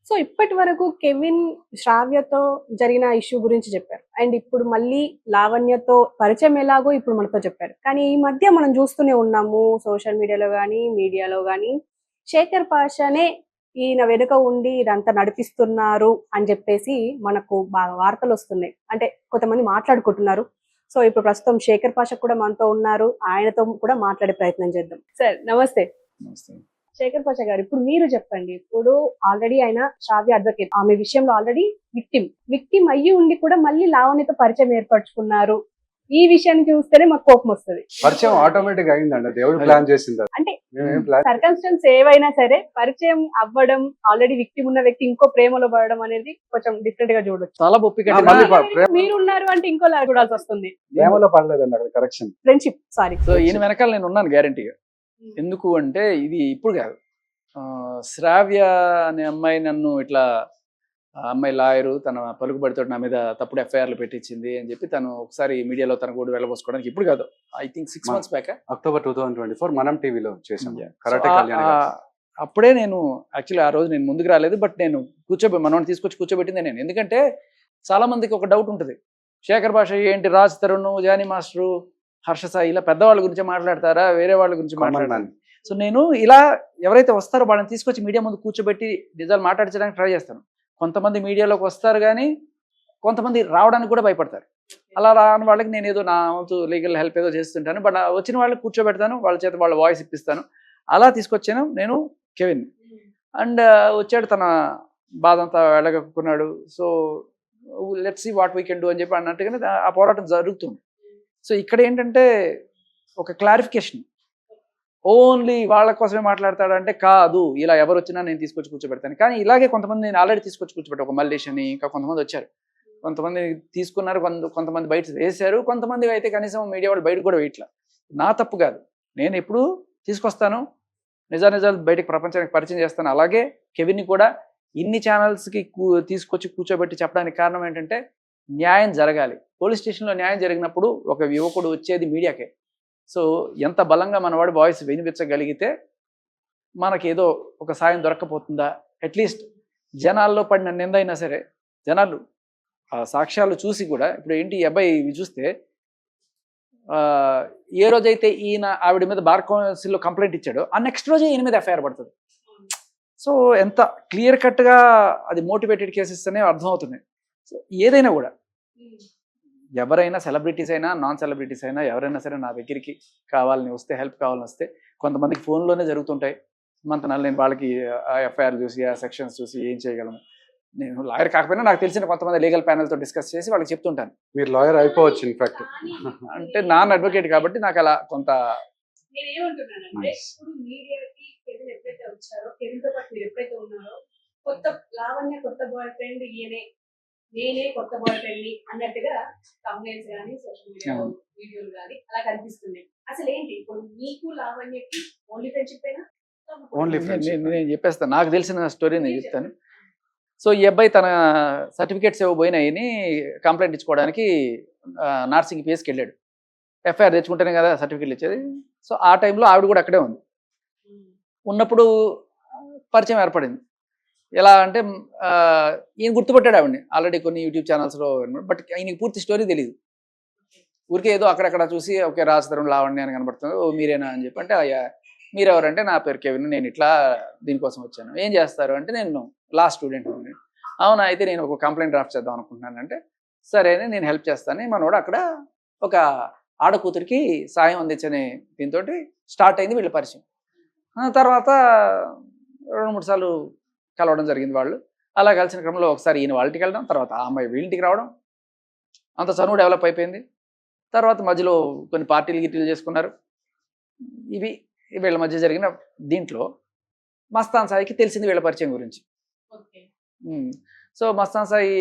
So ఇప్పటి వరకు Kevin శ్రావ్యతో జరిగిన ఇష్యూ గురించి చెప్పారు. అండ్ ఇప్పుడు మళ్ళీ లావణ్యతో పరిచయం ఎలాగో ఇప్పుడు మనతో చెప్పారు. కానీ ఈ మధ్య మనం చూస్తూనే ఉన్నాము సోషల్ మీడియాలో గానీ, మీడియాలో గానీ శేఖర్ పాషానే ఈయన వెనుక ఉండి ఇదంతా నడిపిస్తున్నారు అని చెప్పేసి మనకు బాగా వార్తలొస్తున్నాయి. అంటే కొంతమంది మాట్లాడుకుంటున్నారు. సో ఇప్పుడు ప్రస్తుతం శేఖర్ పాషా కూడా మనతో ఉన్నారు. ఆయనతో కూడా మాట్లాడే ప్రయత్నం చేద్దాం. సార్ నమస్తే. నమస్తే. శేఖర్ పాషా గారు, ఇప్పుడు మీరు చెప్పండి. ఇప్పుడు ఆల్రెడీ ఆయన శ్రావ్య అడ్వకేట్, ఆమె విషయంలో ఆల్రెడీ విక్టిమ్ అయ్యి ఉండి కూడా మళ్ళీ లావణ్యతో పరిచయం ఏర్పరచుకున్నారు. ఈ విషయాన్ని చూస్తేనే మాకు కోపం వస్తుంది. పరిచయం ఆటోమేటిక్ అయిందండి, దేవుడు ప్లాన్ చేసింది. అంటే మేమేం ప్లాన్ సర్కమ్స్టెన్స్ ఏవైనా సరే పరిచయం అవ్వడం, ఆల్రెడీ విక్టిమ్ ఉన్న వ్యక్తి ఇంకో ప్రేమలో పడడం అనేది కొంచెం డిఫరెంట్ గా చూడొచ్చు. చాలా బొప్పి మళ్ళీ మీరు ఉన్నారు అంటే ఇంకోలా చూడాల్సి వస్తుంది. ప్రేమలో పడలేదండి, అక్కడ కరెక్షన్. Friendship, sorry. సో ఈయన వెనకాల నేను ఉన్నాను గ్యారంటీగా. ఎందుకు అంటే ఇది ఇప్పుడు కాదు, శ్రావ్య అనే అమ్మాయి నన్ను ఇట్లా, అమ్మాయి లాయరు తన పలుకుబడితో నా మీద తప్పుడు ఎఫ్ఐఆర్లు పెట్టించింది అని చెప్పి తను ఒకసారి మీడియాలో తన కూడా వెళ్ళబోసుకోవడానికి ఇప్పుడు కాదు, I think 6 months back, October 2024 మనం టీవీలో చేసాం. అప్పుడే నేను యాక్చువల్లీ ఆ రోజు నేను ముందుకు రాలేదు, బట్ నేను మనోని తీసుకొచ్చి కూర్చోబెట్టింది నేను. ఎందుకంటే చాలా మందికి ఒక డౌట్ ఉంటుంది, శేఖర్ భాష ఏంటి, రాజ్ తరుణ్, జానీ మాస్టరు, హర్ష సాయి ఇలా పెద్దవాళ్ళ గురించి మాట్లాడతారా, వేరే వాళ్ళ గురించి మాట్లాడతారు. సో నేను ఇలా ఎవరైతే వస్తారో వాళ్ళని తీసుకొచ్చి మీడియా ముందు కూర్చోబెట్టి నిజాలు మాట్లాడించడానికి ట్రై చేస్తాను. కొంతమంది మీడియాలోకి వస్తారు కానీ కొంతమంది రావడానికి కూడా భయపడతారు. అలా రాని వాళ్ళకి నేను ఏదో నా వంతు లీగల్ హెల్ప్ ఏదో చేస్తుంటాను, బట్ వచ్చిన వాళ్ళకి కూర్చోబెడతాను, వాళ్ళ చేత వాళ్ళ వాయిస్ ఇప్పిస్తాను. అలా తీసుకొచ్చాను నేను కెవిన్. అండ్ వచ్చాడు, తన బాధ అంతా వెళ్ళగక్కున్నాడు. So let's see what we can do అని చెప్పి అన్నట్టుగానే ఆ పోరాటం జరుగుతుంది. సో ఇక్కడ ఏంటంటే ఒక క్లారిఫికేషన్, ఓన్లీ వాళ్ళ కోసమే మాట్లాడతాడంటే కాదు, ఇలా ఎవరు వచ్చినా నేను తీసుకొచ్చి కూర్చోబెడతాను. కానీ ఇలాగే కొంతమంది నేను ఆల్రెడీ తీసుకొచ్చి కూర్చోబెట్టాను, ఒక మల్లేష్ అని, ఇంకా కొంతమంది వచ్చారు, కొంతమంది తీసుకున్నారు, కొంతమంది బయట వేసారు, కొంతమంది అయితే కనీసం మీడియా వాళ్ళు బయట కూడా వేయట్లా. నా తప్పు కాదు, నేను ఎప్పుడు తీసుకొస్తాను, నిజాలు బయటకు ప్రపంచానికి పరిచయం చేస్తాను. అలాగే కెవిన్ని కూడా ఇన్ని ఛానల్స్కి తీసుకొచ్చి కూర్చోబెట్టి చెప్పడానికి కారణం ఏంటంటే న్యాయం జరగాలి. పోలీస్ స్టేషన్లో న్యాయం జరిగినప్పుడు ఒక యువకుడు వచ్చేది మీడియాకే. సో ఎంత బలంగా మనవాడి వాయిస్ వినిపించగలిగితే మనకి ఏదో ఒక సాయం దొరకపోతుందా, అట్లీస్ట్ జనాల్లో పడిన నింద అయినా సరే జనాలు ఆ సాక్ష్యాలు చూసి కూడా, ఇప్పుడు ఏంటి ఈ అబ్బాయి చూస్తే ఏ రోజైతే ఈయన ఆవిడ మీద బార్ కౌన్సిల్లో కంప్లైంట్ ఇచ్చాడో ఆ నెక్స్ట్ రోజే ఈయన మీద ఎఫ్ఐఆర్ పడుతుంది. సో ఎంత క్లియర్ కట్గా అది మోటివేటెడ్ కేసెస్ అనేవి అర్థమవుతున్నాయి. సో ఏదైనా కూడా ఎవరైనా సెలబ్రిటీస్ అయినా నాన్ సెలబ్రిటీస్ అయినా ఎవరైనా సరే నా దగ్గరికి కావాలని వస్తే, హెల్ప్ కావాలని వస్తే, కొంతమందికి ఫోన్లోనే జరుగుతుంటాయి మంతనాలు. నేను వాళ్ళకి ఆ ఎఫ్ఐఆర్ చూసి ఆ సెక్షన్స్ చూసి ఏం చేయగలను, నేను లాయర్ కాకపోయినా నాకు తెలిసిన కొంతమంది లీగల్ ప్యానెల్తో డిస్కస్ చేసి వాళ్ళకి చెప్తుంటాను. మీరు లాయర్ అయిపోవచ్చు ఇన్ఫాక్ట్. అంటే నాన్ అడ్వకేట్ కాబట్టి నాకు అలా కొంత కొత్త బాయ్ ఫ్రెండ్ ఈయనే, నేనే కొత్త బాయ్ ఫ్రెండ్ అన్నట్టుగా కంప్లైంట్స్ కానీ సోషల్ మీడియా వీడియోలు కానీ అలా కనిపిస్తున్నాయి. అసలు ఏంటి ఇప్పుడు మీకు లావణ్యకి ఓన్లీ ఫ్రెండ్షిప్ అయినా? నేను చెప్పేస్తాను, నాకు తెలిసిన స్టోరీ నేను చెప్తాను. సో ఈ అబ్బాయి తన సర్టిఫికేట్స్ ఏవో పోయినాయని కంప్లైంట్ ఇచ్చుకోవడానికి నార్సింగ్ పిఎస్కి వెళ్ళాడు. ఎఫ్ఐఆర్ తెచ్చుకుంటేనే కదా సర్టిఫికేట్లు ఇచ్చేది. సో ఆ టైంలో ఆవిడ కూడా అక్కడే ఉంది. ఉన్నప్పుడు పరిచయం ఏర్పడింది. ఎలా అంటే ఈయన గుర్తుపట్టాడు ఆవిడని ఆల్రెడీ కొన్ని యూట్యూబ్ ఛానల్స్లో, బట్ ఆయనకి పూర్తి స్టోరీ తెలియదు. ఊరికే ఏదో అక్కడక్కడ చూసి ఓకే రాజ్ తరుణ్ లావణ్య అని కనబడుతుంది, ఓ మీరేనా అని చెప్పి. అంటే అయ్యా మీరెవరంటే నా పేరు కెవిన్, నేను ఇట్లా దీనికోసం వచ్చాను, ఏం చేస్తారు అంటే నేను లా స్టూడెంట్. అవునా, అయితే నేను ఒక కంప్లైంట్ డ్రాఫ్ట్ చేద్దాం అనుకుంటున్నాను అంటే సరే నేను హెల్ప్ చేస్తాను. మనోడు అక్కడ ఒక ఆడకూతురికి సాయం అందించని దీంతో స్టార్ట్ అయింది వీళ్ళ పరిచయం. తర్వాత 2-3 సార్లు కలవడం జరిగింది వాళ్ళు. అలా కలిసిన క్రమంలో ఒకసారి ఈయన వాళ్ళ ఇంటికి వెళ్ళడం, తర్వాత ఆ అమ్మాయి వీళ్ళింటికి రావడం, అంత చనువు డెవలప్ అయిపోయింది. తర్వాత మధ్యలో కొన్ని పార్టీలు చేసుకున్నారు. ఇవి వీళ్ళ మధ్య జరిగిన దీంట్లో మస్తాన్ సాయికి తెలిసింది వీళ్ళ పరిచయం గురించి. సో మస్తాన్ సాయి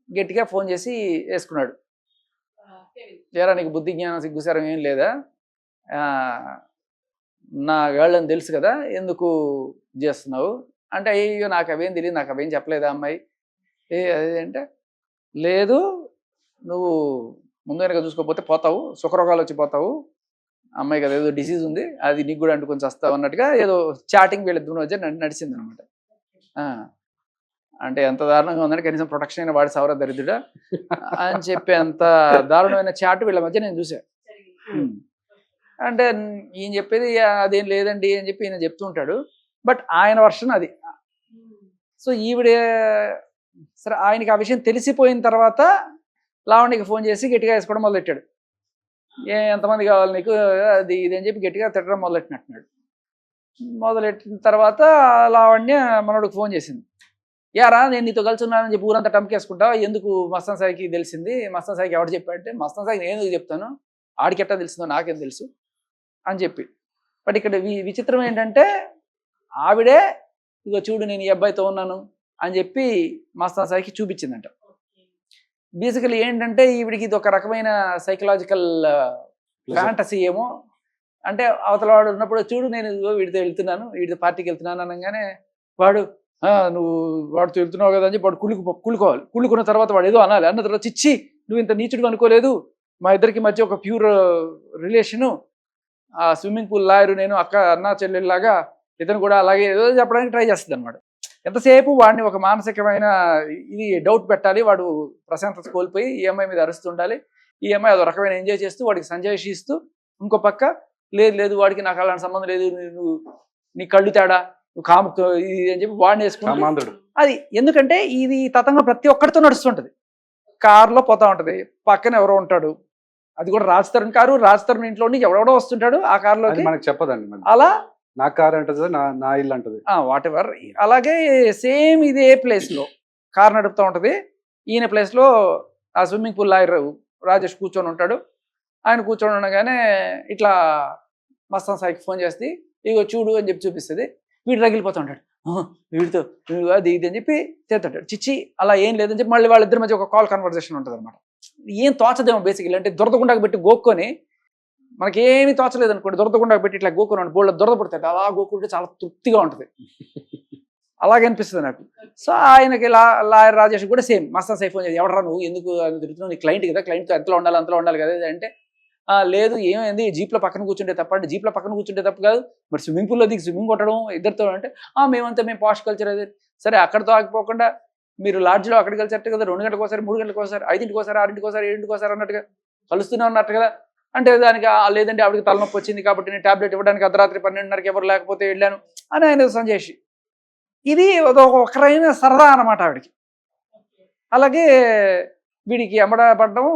గట్టిగా ఫోన్ చేసి వేసుకున్నాడు, ఏరా నీకు బుద్ధి జ్ఞానం సిగ్గుసారం ఏం లేదా, నా గాళ్ళని తెలుసు కదా, ఎందుకు చేస్తున్నావు అంటే, అయ్యో నాకు అవేం తెలియదు, నాకు అవేం చెప్పలేదా అమ్మాయి అదేంటే, లేదు నువ్వు ముందు వెనక చూసుకోకపోతే పోతావు, సుఖరోగాలు వచ్చి పోతావు, అమ్మాయి కదా ఏదో డిసీజ్ ఉంది, అది నీకు కూడా అంటుకొని వస్తావు అన్నట్టుగా ఏదో చాటింగ్ వీళ్ళిద్దరు మధ్య నడిచింది అనమాట. అంటే ఎంత దారుణంగా ఉందంటే కనీసం ప్రొటెక్షన్ అయిన వాడి సౌర దరిద్రుడా అని చెప్పి అంత దారుణమైన చాటు వీళ్ళ మధ్య నేను చూసా. అంటే ఈయన చెప్పేది అదేం లేదండి అని చెప్పి ఈయన చెప్తూ ఉంటాడు. బట్ ఆయన వర్షన్ అది. సో ఈవిడ సరే ఆయనకి ఆ విషయం తెలిసిపోయిన తర్వాత లావణ్యకి ఫోన్ చేసి గట్టిగా వేసుకోవడం మొదలెట్టాడు. ఎంతమంది కావాలి నీకు అది ఇది అని చెప్పి గట్టిగా తిట్టడం మొదలెట్టినట్టున్నాడు. మొదలెట్టిన తర్వాత లావణ్య మనోడికి ఫోన్ చేసింది. యారా నేను నీతో కలిసి ఉన్నానని చెప్పి ఊరంతా టంకేసుకుంటావు, ఎందుకు మస్తాన్ సాయికి తెలిసింది, మస్తాన్ సాయికి ఎవరు చెప్పాడంటే మస్తాన్ సాయికి నేను ఎందుకు చెప్తాను, ఆడికెట్టా తెలిసిందో నాకేం తెలుసు అని చెప్పి. బట్ ఇక్కడ విచిత్రం ఏంటంటే ఆవిడే ఇగో చూడు నేను ఈ అబ్బాయితో ఉన్నాను అని చెప్పి మస్తాన్ సాయికి చూపించిందంట. బేసికలీ ఏంటంటే ఈవిడికి ఇది ఒక రకమైన సైకలాజికల్ ఫ్యాంటసీ ఏమో. అంటే అవతల వాడు ఉన్నప్పుడు చూడు నేను వీడితో వెళ్తున్నాను, వీడితో పార్టీకి వెళ్తున్నాను అనగానే వాడు నువ్వు వాడితో వెళ్తున్నావు కదా అని చెప్పి వాడు కుళ్ళుకోవాలి. కుళ్ళుకున్న తర్వాత వాడు ఏదో అనాలి. అన్న తర్వాత చిచ్చి నువ్వు ఇంత నీచుడు అనుకోలేదు, మా ఇద్దరికి మధ్య ఒక ప్యూర్ రిలేషను, ఆ స్విమ్మింగ్ పూల్ లాయరు నేను అన్న చెల్లెల్లాగా ఇతను కూడా అలాగే ఏదో చెప్పడానికి ట్రై చేస్తుంది అనమాట. ఎంతసేపు వాడిని ఒక మానసికమైన ఇది డౌట్ పెట్టాలి, వాడు ప్రశాంతత కోల్పోయి ఈఎంఐ మీద అరుస్తుండాలి, ఈఎంఐ అదో రకమైన ఎంజాయ్ చేస్తూ వాడికి సంజాయిషి ఇస్తూ, ఇంకో పక్క లేదు వాడికి నాకు అలాంటి సంబంధం లేదు, నువ్వు నీ కళ్ళు తేడా, నువ్వు కాము ఇది అని చెప్పి వాడిని వేసుకుంటాడు. అది ఎందుకంటే ఇది తతంగా ప్రతి ఒక్కరితో నడుస్తుంటది. కారులో పోతా ఉంటది, పక్కన ఎవరో ఉంటాడు, అది కూడా రాజ్ తరుణ్ కారు, రాజ్ తరుణ్ ఇంట్లో ఎవడెవడో వస్తుంటాడు ఆ కారులోకి, మనకు చెప్పదండి అలా నా కార్ అంటది నా ఇల్లు అంటది వాట్ ఎవర్. అలాగే సేమ్ ఇదే ప్లేస్ లో కార్ నడుపుతూ ఉంటది. ఈయన ప్లేస్ లో ఆ స్విమ్మింగ్ పూల్ లాయర్ రాజేష్ కూర్చొని ఉంటాడు. ఆయన కూర్చొని ఉండగానే ఇట్లా మస్తాన్ సాయికి ఫోన్ చేస్తే ఇగో చూడు అని చెప్పి చూపిస్తుంది. వీడు రగిలిపోతూ ఉంటాడు, వీడితో అది ఇది అని చెప్పి చేస్తుంటాడు. చిచ్చి అలా ఏం లేదని చెప్పి మళ్ళీ వాళ్ళిద్దరి మధ్య ఒక కాల్ కన్వర్జేషన్ ఉంటుంది అనమాట. ఏం తోచదేమో బేసిక్లీ, అంటే దురదగుండాకు పెట్టి గోక్కొని, మనకేమీ తోచలేదు అనుకోండి, దురదగుండాకు పెట్టి ఇట్లా గోక్కుని బోళ్ళ దురద పడుతుంది, అలా గోక్కుంటే చాలా తృప్తిగా ఉంటుంది. అలాగే అనిపిస్తుంది నాకు. సో ఆయనకి లాయర్ రాజేష్ కూడా సేమ్ మస్తాన్ సాయి ఫోన్ చేసి ఎవడరా నువ్వు ఎందుకు తిరుగుతున్నావు, నీ క్లయింట్ కదా, క్లయింట్తో ఎంతలో ఉండాలి కదా అంటే లేదు ఏమైంది జీప్లో పక్కన కూర్చుంటే తప్ప అంటే జీప్లో పక్కన కూర్చుంటే తప్పు కాదు, మరి స్విమ్మింగ్ పూల్లో దిగి స్విమ్మింగ్ కొట్టడం ఇద్దరితో అంటే మేము పాష్ కల్చర్ అది సరే, అక్కడితో ఆగిపోకుండా మీరు లాడ్జ్లో అక్కడికి కలిసేట్టు కదా, 2 గంటలకు ఒకసారి 3 గంటలకు ఒకసారి 5ంటికి ఒకసారి 6ంటికి ఒకసారి 7ంటికి ఒకసారి అన్నట్టుగా కలుస్తూనే ఉన్నట్టు కదా. అంటే దానికి లేదంటే ఆవిడకి తలనొప్పి వచ్చింది కాబట్టి నేను టాబ్లెట్ ఇవ్వడానికి అర్ధరాత్రి 12:30కి ఎవరు లేకపోతే వెళ్ళాను అని ఆయన సంజేసి. ఇది ఒకరైన సరదా అన్నమాట ఆవిడకి. అలాగే వీడికి ఎమ్మడపడడం,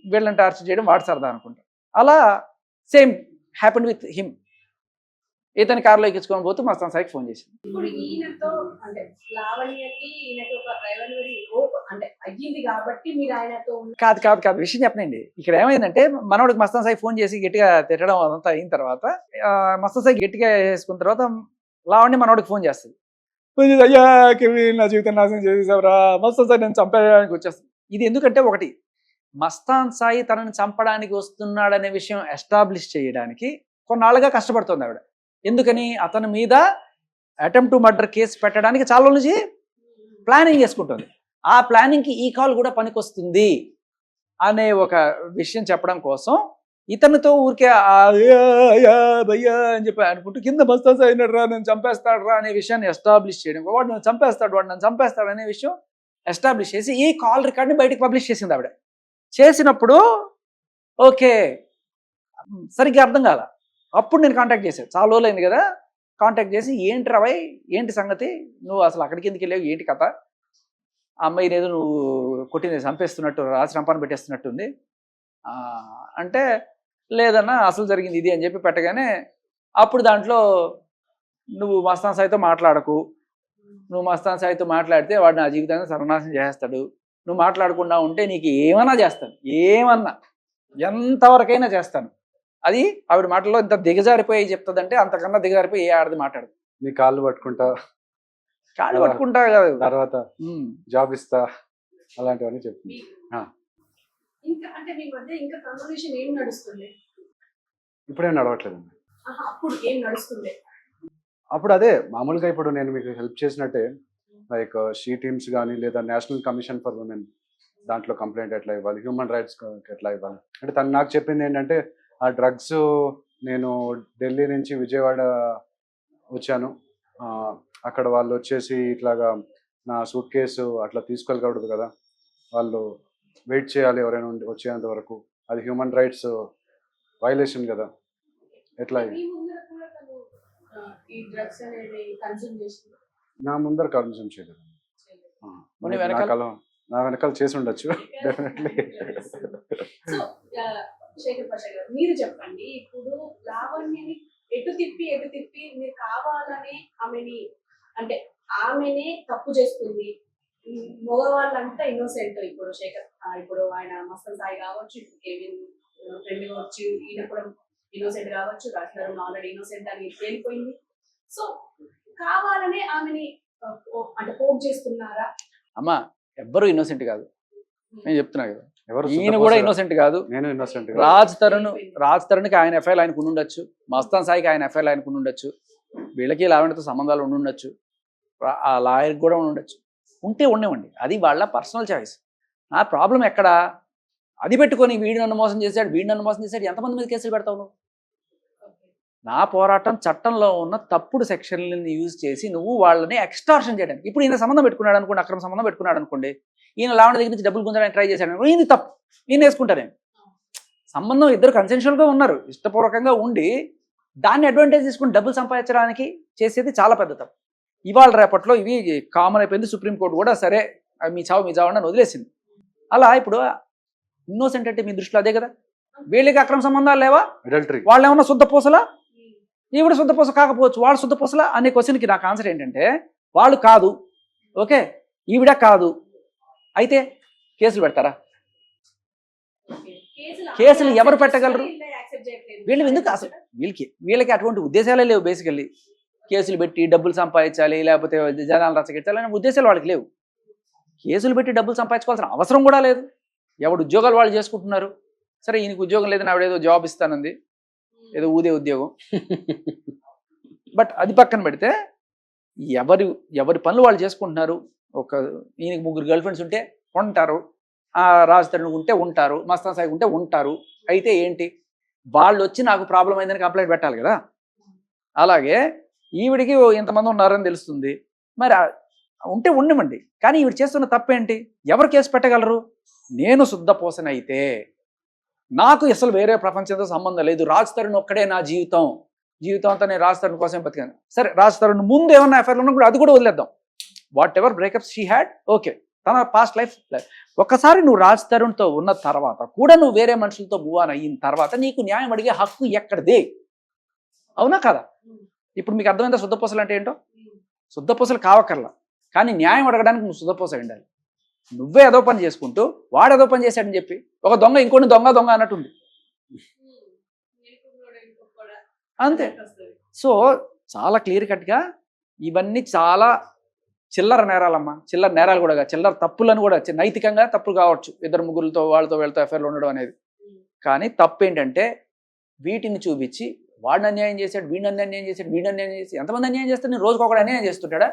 వీళ్ళని టార్చర్ చేయడం వాడు సరదా అనుకుంటా. అలా సేమ్ హ్యాపెన్ విత్ హిమ్. ఇతని కారులో ఎక్కించుకొని పోతూ మస్తాన్ సాయికి ఫోన్ చేసింది. ఇప్పుడు ఈయనతో అంటే లావణ్యకి ఈయనకి ఒక రైవల్రీ హోప్ అంటే అయ్యింది కాబట్టి మీరు ఆయనతో కాదు విషయం చెప్పనండి. ఇక్కడ ఏమైందంటే మనోడికి మస్తాన్ సాయి ఫోన్ చేసి గట్టిగా తిట్టడం అదంతా అయిన తర్వాత మస్తాన్ సాయి గట్టిగా వేసుకున్న తర్వాత లావణ్య మనోడికి ఫోన్ చేస్తుంది. అయ్యా కెవిన్ నా జీవితం నాశనం చేసేసావురా, మస్తాన్ సాయి నేను చంపేయడానికి వచ్చేస్తాను. ఇది ఎందుకంటే ఒకటి మస్తాన్ సాయి తనని చంపడానికి వస్తున్నాడనే విషయం ఎస్టాబ్లిష్ చేయడానికి కొన్నాళ్ళుగా కష్టపడుతుంది ఆవిడ. ఎందుకని అతని మీద అటెంప్ట్ టు మర్డర్ కేసు పెట్టడానికి చాలా నుంచి ప్లానింగ్ చేసుకుంటుంది. ఆ ప్లానింగ్కి ఈ కాల్ కూడా పనికొస్తుంది అనే ఒక విషయం చెప్పడం కోసం ఇతనితో ఊరికే భయ్యా అని చెప్పి అనుకుంటూ కింద మస్తాన్ సాయి అయినరా నేను చంపేస్తాడు రా అనే విషయాన్ని ఎస్టాబ్లిష్ చేయడం, వాడు నన్ను చంపేస్తాడు అనే విషయం ఎస్టాబ్లిష్ చేసి ఈ కాల్ రికార్డ్ని బయటకు పబ్లిష్ చేసింది ఆవిడ. చేసినప్పుడు ఓకే సరిగ్గా అర్థం కాల. అప్పుడు నేను కాంటాక్ట్ చేశాను, చాలా రోజులు అయింది కదా, కాంటాక్ట్ చేసి ఏంటి రావయ్ ఏంటి సంగతి, నువ్వు అసలు అక్కడికి ఎందుకు వెళ్ళావు, ఏంటి కథ, ఆ అమ్మాయిని ఏదో నువ్వు కొట్టింది చంపేస్తున్నట్టు రాసి రంపాన్ని పెట్టేస్తున్నట్టుంది అంటే లేదన్నా అసలు జరిగింది ఇది అని చెప్పి పెట్టగానే అప్పుడు దాంట్లో నువ్వు మస్తాన్ సాయితో మాట్లాడకు, నువ్వు మస్తాన్ సాయితో మాట్లాడితే వాడు నా జీవితాన్ని సర్వనాశనం చేస్తాడు, నువ్వు మాట్లాడకుండా ఉంటే నీకు ఏమన్నా చేస్తాను, ఏమన్నా ఎంతవరకైనా చేస్తాను. అది ఆవిడ మాటల్లో ఇంత దిగజారిపోయి చెప్తుందంటే అంతకన్నా దిగజారిపోయి ఏ ఆడది మాట్లాడదు. నీ కాళ్ళు పట్టుకుంటా కాదు తర్వాత జాబ్ ఇస్తా అలాంటివన్నీ చెప్తుంది. ఇప్పుడేం నడవట్లేదండి. అప్పుడు అదే మామూలుగా ఇప్పుడు నేను మీకు హెల్ప్ చేసినట్టే లైక్ షీ టీమ్స్ కానీ లేదా నేషనల్ కమిషన్ ఫర్ ఉమెన్ దాంట్లో కంప్లైంట్ ఎట్లా ఇవ్వాలి, హ్యూమన్ రైట్స్ ఎట్లా ఇవ్వాలి అంటే తను నాకు చెప్పింది ఏంటంటే ఆ డ్రగ్స్ నేను ఢిల్లీ నుంచి విజయవాడ వచ్చాను, అక్కడ వాళ్ళు వచ్చేసి ఇట్లాగా నా సూట్ కేసు అట్లా తీసుకెళ్ళకూడదు కదా, వాళ్ళు వెయిట్ చేయాలి ఎవరైనా వచ్చేంత వరకు, అది హ్యూమన్ రైట్స్ వైలేషన్ కదా. ఎట్లా నా ముందర కన్జ్యూమ్ చేయలేదు. నా వెనకాల చేసి ఉండొచ్చు డెఫినెట్లీ. శేఖర్ పాషా గారు మీరు చెప్పండి, ఇప్పుడు లావణ్యని ఎటు తిప్పి మీరు కావాలని ఆమెని, అంటే ఆమెనే తప్పు చేస్తుంది, మగవాళ్ళంతా ఇన్నోసెంట్. ఇప్పుడు శేఖర్ ఇప్పుడు ఆయన మస్తన్ సాయి కావచ్చు, ఇప్పుడు కేవిన్ ఫ్రెండ్ కావచ్చు, ఈయన కూడా ఇన్నోసెంట్ కావచ్చు, రాజధాని ఆల్రెడీ ఇన్నోసెంట్ అని తేలిపోయింది. సో కావాలనే ఆమెని అంటే పోక్ చేస్తున్నారా? అమ్మా ఎవ్వరూ ఇన్నోసెంట్ కాదు, నేను చెప్తున్నా కదా. ఎవరు ఈయన కూడా ఇన్నోసెంట్ కాదు. నేను ఇన్నోసెంట్. రాజ్ తరుణ్కి ఆయన ఎఫ్ఐఆర్ ఆయనకు ఉండొచ్చు, మస్తాన్ సాయికి ఆయన ఎఫ్ఐఆర్ ఆయనకు ఉండొచ్చు, వీళ్ళకి లావణ్యతో సంబంధాలు ఉండొచ్చు, ఆ లాయర్కి కూడా ఉండొచ్చు. ఉంటే ఉండేవండి, అది వాళ్ళ పర్సనల్ చాయిస్. నా ప్రాబ్లం ఎక్కడ, అది పెట్టుకొని వీడు నన్ను మోసం చేశాడు ఎంతమంది మీద కేసులు పెడతావు నువ్వు? నా పోరాటం చట్టంలో ఉన్న తప్పుడు సెక్షన్లను యూజ్ చేసి నువ్వు వాళ్ళని ఎక్స్టార్షన్ చేయడానికి. ఇప్పుడు ఈయన సంబంధం పెట్టుకున్నాడు అనుకోండి, అక్రమ సంబంధం పెట్టుకున్నాడు అనుకోండి, ఈయన లావణ్య దగ్గర నుంచి డబ్బులు గుంజడానికి ట్రై చేశాడు, ఈయన తప్పు, ఈయన వేసుకుంటారేమో. సంబంధం ఇద్దరు కన్సెన్షువల్గా ఉన్నారు, ఇష్టపూర్వకంగా ఉండి దాన్ని అడ్వాంటేజ్ తీసుకుని డబ్బులు సంపాదించడానికి చేసేది చాలా పెద్ద తప్పు. ఇవాళ రేపట్లో ఇవి కామన్ అయిపోయింది. సుప్రీంకోర్టు కూడా సరే మీ చావు అని వదిలేసింది. అలా ఇప్పుడు ఇన్నోసెంట్ అంటే మీ దృష్టిలో అదే కదా. వీళ్ళకి అక్రమ సంబంధాలు లేవా, వాళ్ళు ఏమన్నా శుద్ధ పూసలా, ఈవిడ శుద్ధ పూస కాకపోవచ్చు, వాళ్ళు శుద్ధ పూసలా అనే క్వశ్చన్కి నాకు ఆన్సర్ ఏంటంటే వాళ్ళు కాదు, ఓకే, ఈవిడ కాదు, అయితే కేసులు పెడతారా? కేసులు ఎవరు పెట్టగలరు? వీళ్ళు ఎందుకు అసలు వీళ్ళకి అటువంటి ఉద్దేశాలే లేవు. బేసికల్లీ కేసులు పెట్టి డబ్బులు సంపాదించాలి, లేకపోతే జనాలు రచ్చగెట్టాలి అనే ఉద్దేశాలు వాళ్ళకి లేవు. కేసులు పెట్టి డబ్బులు సంపాదించుకోవాల్సిన అవసరం కూడా లేదు. ఎవడు ఉద్యోగాలు వాళ్ళు చేసుకుంటున్నారు. సరే ఈయనకి ఉద్యోగం లేదని ఆవిడేదో జాబ్ ఇస్తానంది, ఏదో ఊదే ఉద్యోగం. బట్ అది పక్కన పెడితే ఎవరి పనులు వాళ్ళు చేసుకుంటున్నారు. ఈయనకి 3 గర్ల్ ఫ్రెండ్స్ ఉంటే ఉంటారు, రాజ్ తరుణ్ ఉంటే ఉంటారు, మస్తాన్ సాయి ఉంటే ఉంటారు. అయితే ఏంటి, వాళ్ళు వచ్చి నాకు ప్రాబ్లం అయిందని కంప్లైంట్ పెట్టాలి కదా. అలాగే ఈవిడికి ఇంతమంది ఉన్నారని తెలుస్తుంది, మరి ఉంటే ఉండమండి. కానీ ఈవిడ చేస్తున్న తప్పేంటి, ఎవరు కేసు పెట్టగలరు? నేను శుద్ధ పోసన అయితే నాకు అసలు వేరే ప్రపంచంతో సంబంధం లేదు, రాజ్ తరుణ్ ఒక్కడే నా జీవితం అంతా నేను రాజ్ తరుణ్ కోసం బతికాను. సరే రాజ్ తరుణ్ ముందు ఏమన్నా ఎఫ్ఐఆర్లు ఉన్నా కూడా అది కూడా వదిలేద్దాం. What ever breakups she had, okay, తన పాస్ట్ లైఫ్. ఒక్కసారి నువ్వు రాజ్ తరుణ్తో ఉన్న తర్వాత కూడా నువ్వు వేరే మనుషులతో మూవ్ ఆన్ అయిన తర్వాత నీకు న్యాయం అడిగే హక్కు ఎక్కడిదే? అవునా కదా? ఇప్పుడు మీకు అర్థమైందా శుద్ధపూసలు అంటే ఏంటో? శుద్ధపూసలు కావక్కర్లా, కానీ న్యాయం అడగడానికి నువ్వు శుద్ధపూస ఉండాలి. నువ్వే ఏదో పని చేసుకుంటూ వాడు ఏదో పని చేశాడని చెప్పి ఒక దొంగ ఇంకోటి దొంగ అన్నట్టుంది అంతే. సో చాలా క్లియర్ కట్గా ఇవన్నీ చాలా చిల్లర నేరాలమ్మా. చిల్లర నేరాలు కూడా కాదు, చిల్లర తప్పులను కూడా, నైతికంగా తప్పులు కావచ్చు, 2-3 వాళ్ళతో వీళ్ళతో ఎఫ్ఐఆర్లు ఉండడం అనేది. కానీ తప్పు ఏంటంటే వీటిని చూపించి వాడిని అన్యాయం చేశాడు, వీడిని అన్యాయం చేసి ఎంతమంది అన్యాయం చేస్తాడు? నేను రోజుకొకడు అన్యాయం చేస్తుంటాడా?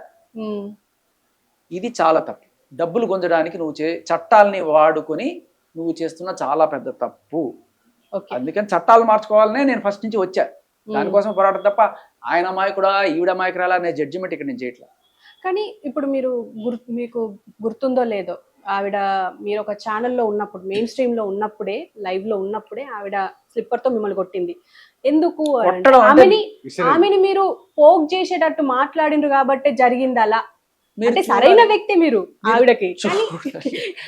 ఇది చాలా తప్పు. డబ్బులు గుంజడానికి నువ్వు చట్టాలని వాడుకొని నువ్వు చేస్తున్న చాలా పెద్ద తప్పు. అందుకని చట్టాలు మార్చుకోవాలనే నేను ఫస్ట్ నుంచి వచ్చా, దానికోసం పోరాటం తప్ప ఆయన అమాయకుడా ఈవిడ అమాయకురాలా అనే జడ్జిమెంట్ ఇక్కడ నేను చేయట్లా. కానీ ఇప్పుడు మీకు గుర్తుందో లేదో, మీరు ఒక ఛానల్లో ఉన్నప్పుడు, మెయిన్ స్ట్రీమ్ లో ఉన్నప్పుడే, లైవ్ లో ఉన్నప్పుడే ఆవిడ స్లిప్పర్ తో మిమ్మల్ని కొట్టింది. ఎందుకు? ఆమెని మీరు పోక్ చేసేటట్టు మాట్లాడిండ్రు కాబట్టి జరిగింది అలా. అంటే సరైన వ్యక్తి మీరు ఆవిడకి.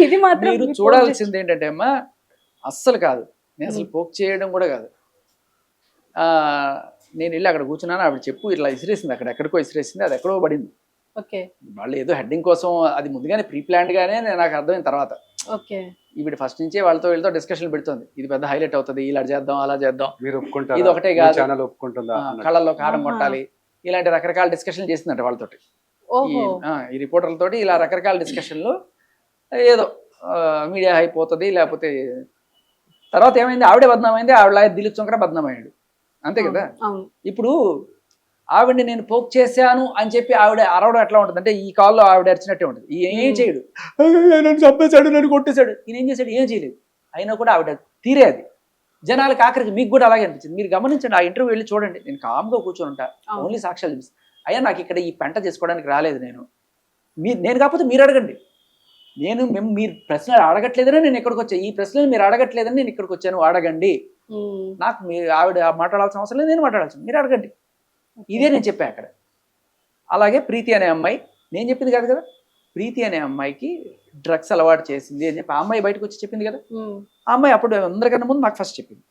ఇది మాత్రం మీరు చూడాల్సింది ఏంటంటే అమ్మా, అస్సలు కాదు, నేను అసలు పోక్ చేయడం కూడా కాదు. నేను వెళ్ళి అక్కడ కూర్చున్నాను, ఆవిడ చెప్పు ఇట్లా ఇసిరేసింది, ఎక్కడికో ఇసిరేసింది, అది ఎక్కడో పడింది. వాళ్ళు ఏదో హెడ్డింగ్ కోసం, అది ముందుగానే ప్రీ ప్లాన్డ్ గానే నాకు అర్థమైన తర్వాత ఈవిడ ఫస్ట్ నుంచే వాళ్ళతో వీళ్ళతో డిస్కషన్ పెడుతుంది, ఇది పెద్ద హైలైట్ అవుతుంది, ఇలా చేద్దాం అలా చేద్దాం, ఇది ఒకటే కాదు, కళ్ళల్లో కారం కొట్టాలి, ఇలాంటి రకరకాల డిస్కషన్లు చేసిందంట వాళ్ళతోటి, ఈ రిపోర్టర్లతోటి. ఇలా రకరకాల డిస్కషన్లు ఏదో మీడియా అయిపోతుంది. లేకపోతే తర్వాత ఏమైంది, ఆవిడే బద్నామైంది, ఆవిడ దిలీప్ చంక్ర బద్నామయ్యాడు, అంతే కదా. ఇప్పుడు ఆవిడని నేను పోక్ చేశాను అని చెప్పి ఆవిడ అరవడం ఎట్లా ఉంటుంది అంటే, ఈ కాల్లో ఆవిడ అరిచినట్టే ఉంటుంది. ఏం చేయడు, నన్ను చంపేశాడు, నన్ను కొట్టేశాడు, ఈయన ఏం చేశాడు, ఏం చేయలేదు. అయినా కూడా ఆవిడ తీరే అది. జనాలకి ఆఖరికి మీకు కూడా అలాగే అనిపించింది. మీరు గమనించండి, ఆ ఇంటర్వ్యూ వెళ్ళి చూడండి, నేను కామ్గా కూర్చొని ఉంటా, ఓన్లీ సాక్ష్యాలు చూపిస్తాను. అయ్యా నాకు ఇక్కడ ఈ పెంట చేసుకోవడానికి రాలేదు, నేను కాకపోతే మీరు అడగండి. మీరు ప్రశ్నలు అడగట్లేదని నేను ఇక్కడికి వచ్చాను. ఈ ప్రశ్నలు మీరు అడగట్లేదని నేను ఇక్కడికి వచ్చాను, అడగండి. నాకు మీరు ఆవిడ మాట్లాడాల్సిన అవసరం లేదు, నేను మాట్లాడాల్సిన, మీరు అడగండి. ఇదే నేను చెప్పాను అక్కడ. అలాగే ప్రీతి అనే అమ్మాయి, నేను చెప్పింది కాదు కదా, ప్రీతి అనే అమ్మాయికి డ్రగ్స్ అలవాటు చేసింది అని చెప్పి ఆ అమ్మాయి బయటకు వచ్చి చెప్పింది కదా. ఆ అమ్మాయి అప్పుడు అందరికన్నా ముందు నాకు ఫస్ట్ చెప్పింది.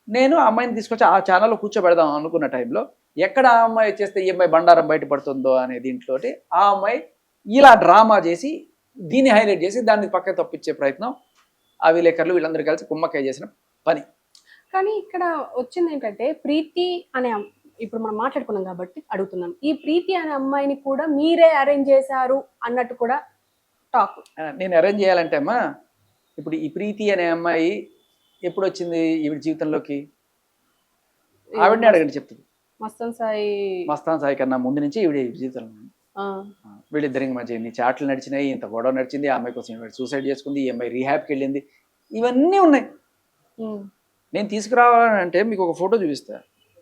నేను ఆ అమ్మాయిని తీసుకొచ్చి ఆ ఛానల్లో కూర్చోబెడదాం అనుకున్న టైంలో ఎక్కడ ఆ అమ్మాయి చేస్తే ఈ అమ్మాయి బండారం బయటపడుతుందో అనే దీంట్లో ఆ అమ్మాయి ఇలా డ్రామా చేసి దీన్ని హైలైట్ చేసి దాన్ని పక్కన తప్పించే ప్రయత్నం ఆ విలేకరులు వీళ్ళందరూ కలిసి కుమ్మకాయ చేసిన పని. కానీ ఇక్కడ వచ్చింది ఏంటంటే ప్రీతి అనే ఇప్పుడు మనం మాట్లాడుకున్నాం కాబట్టి అడుగుతున్నాం, ఈ ప్రీతి అనే అమ్మాయిని కూడా మీరే అరేంజ్ చేశారు అన్నట్టు కూడా టాక్. నేను అరేంజ్ చేయాలంటే అమ్మా, ఇప్పుడు ఈ ప్రీతి అనే అమ్మాయి ఎప్పుడు వచ్చింది ఈవిడ జీవితంలోకి? ఆవిడనే అడగండి చెప్తుంది. మస్తాన్ సాయి కన్నా ముందు నుంచి ఈవిడ జీవితంలో వీళ్ళిద్దరికి మధ్య ఎన్ని చాట్లు నడిచినాయి, ఇంత గొడవ నడిచింది. ఆ అమ్మాయి కోసం సూసైడ్ చేసుకుంది, ఈ అమ్మాయి రీహాబ్కి వెళ్ళింది, ఇవన్నీ ఉన్నాయి. నేను తీసుకురావాలంటే మీకు ఒక ఫోటో చూపిస్తా,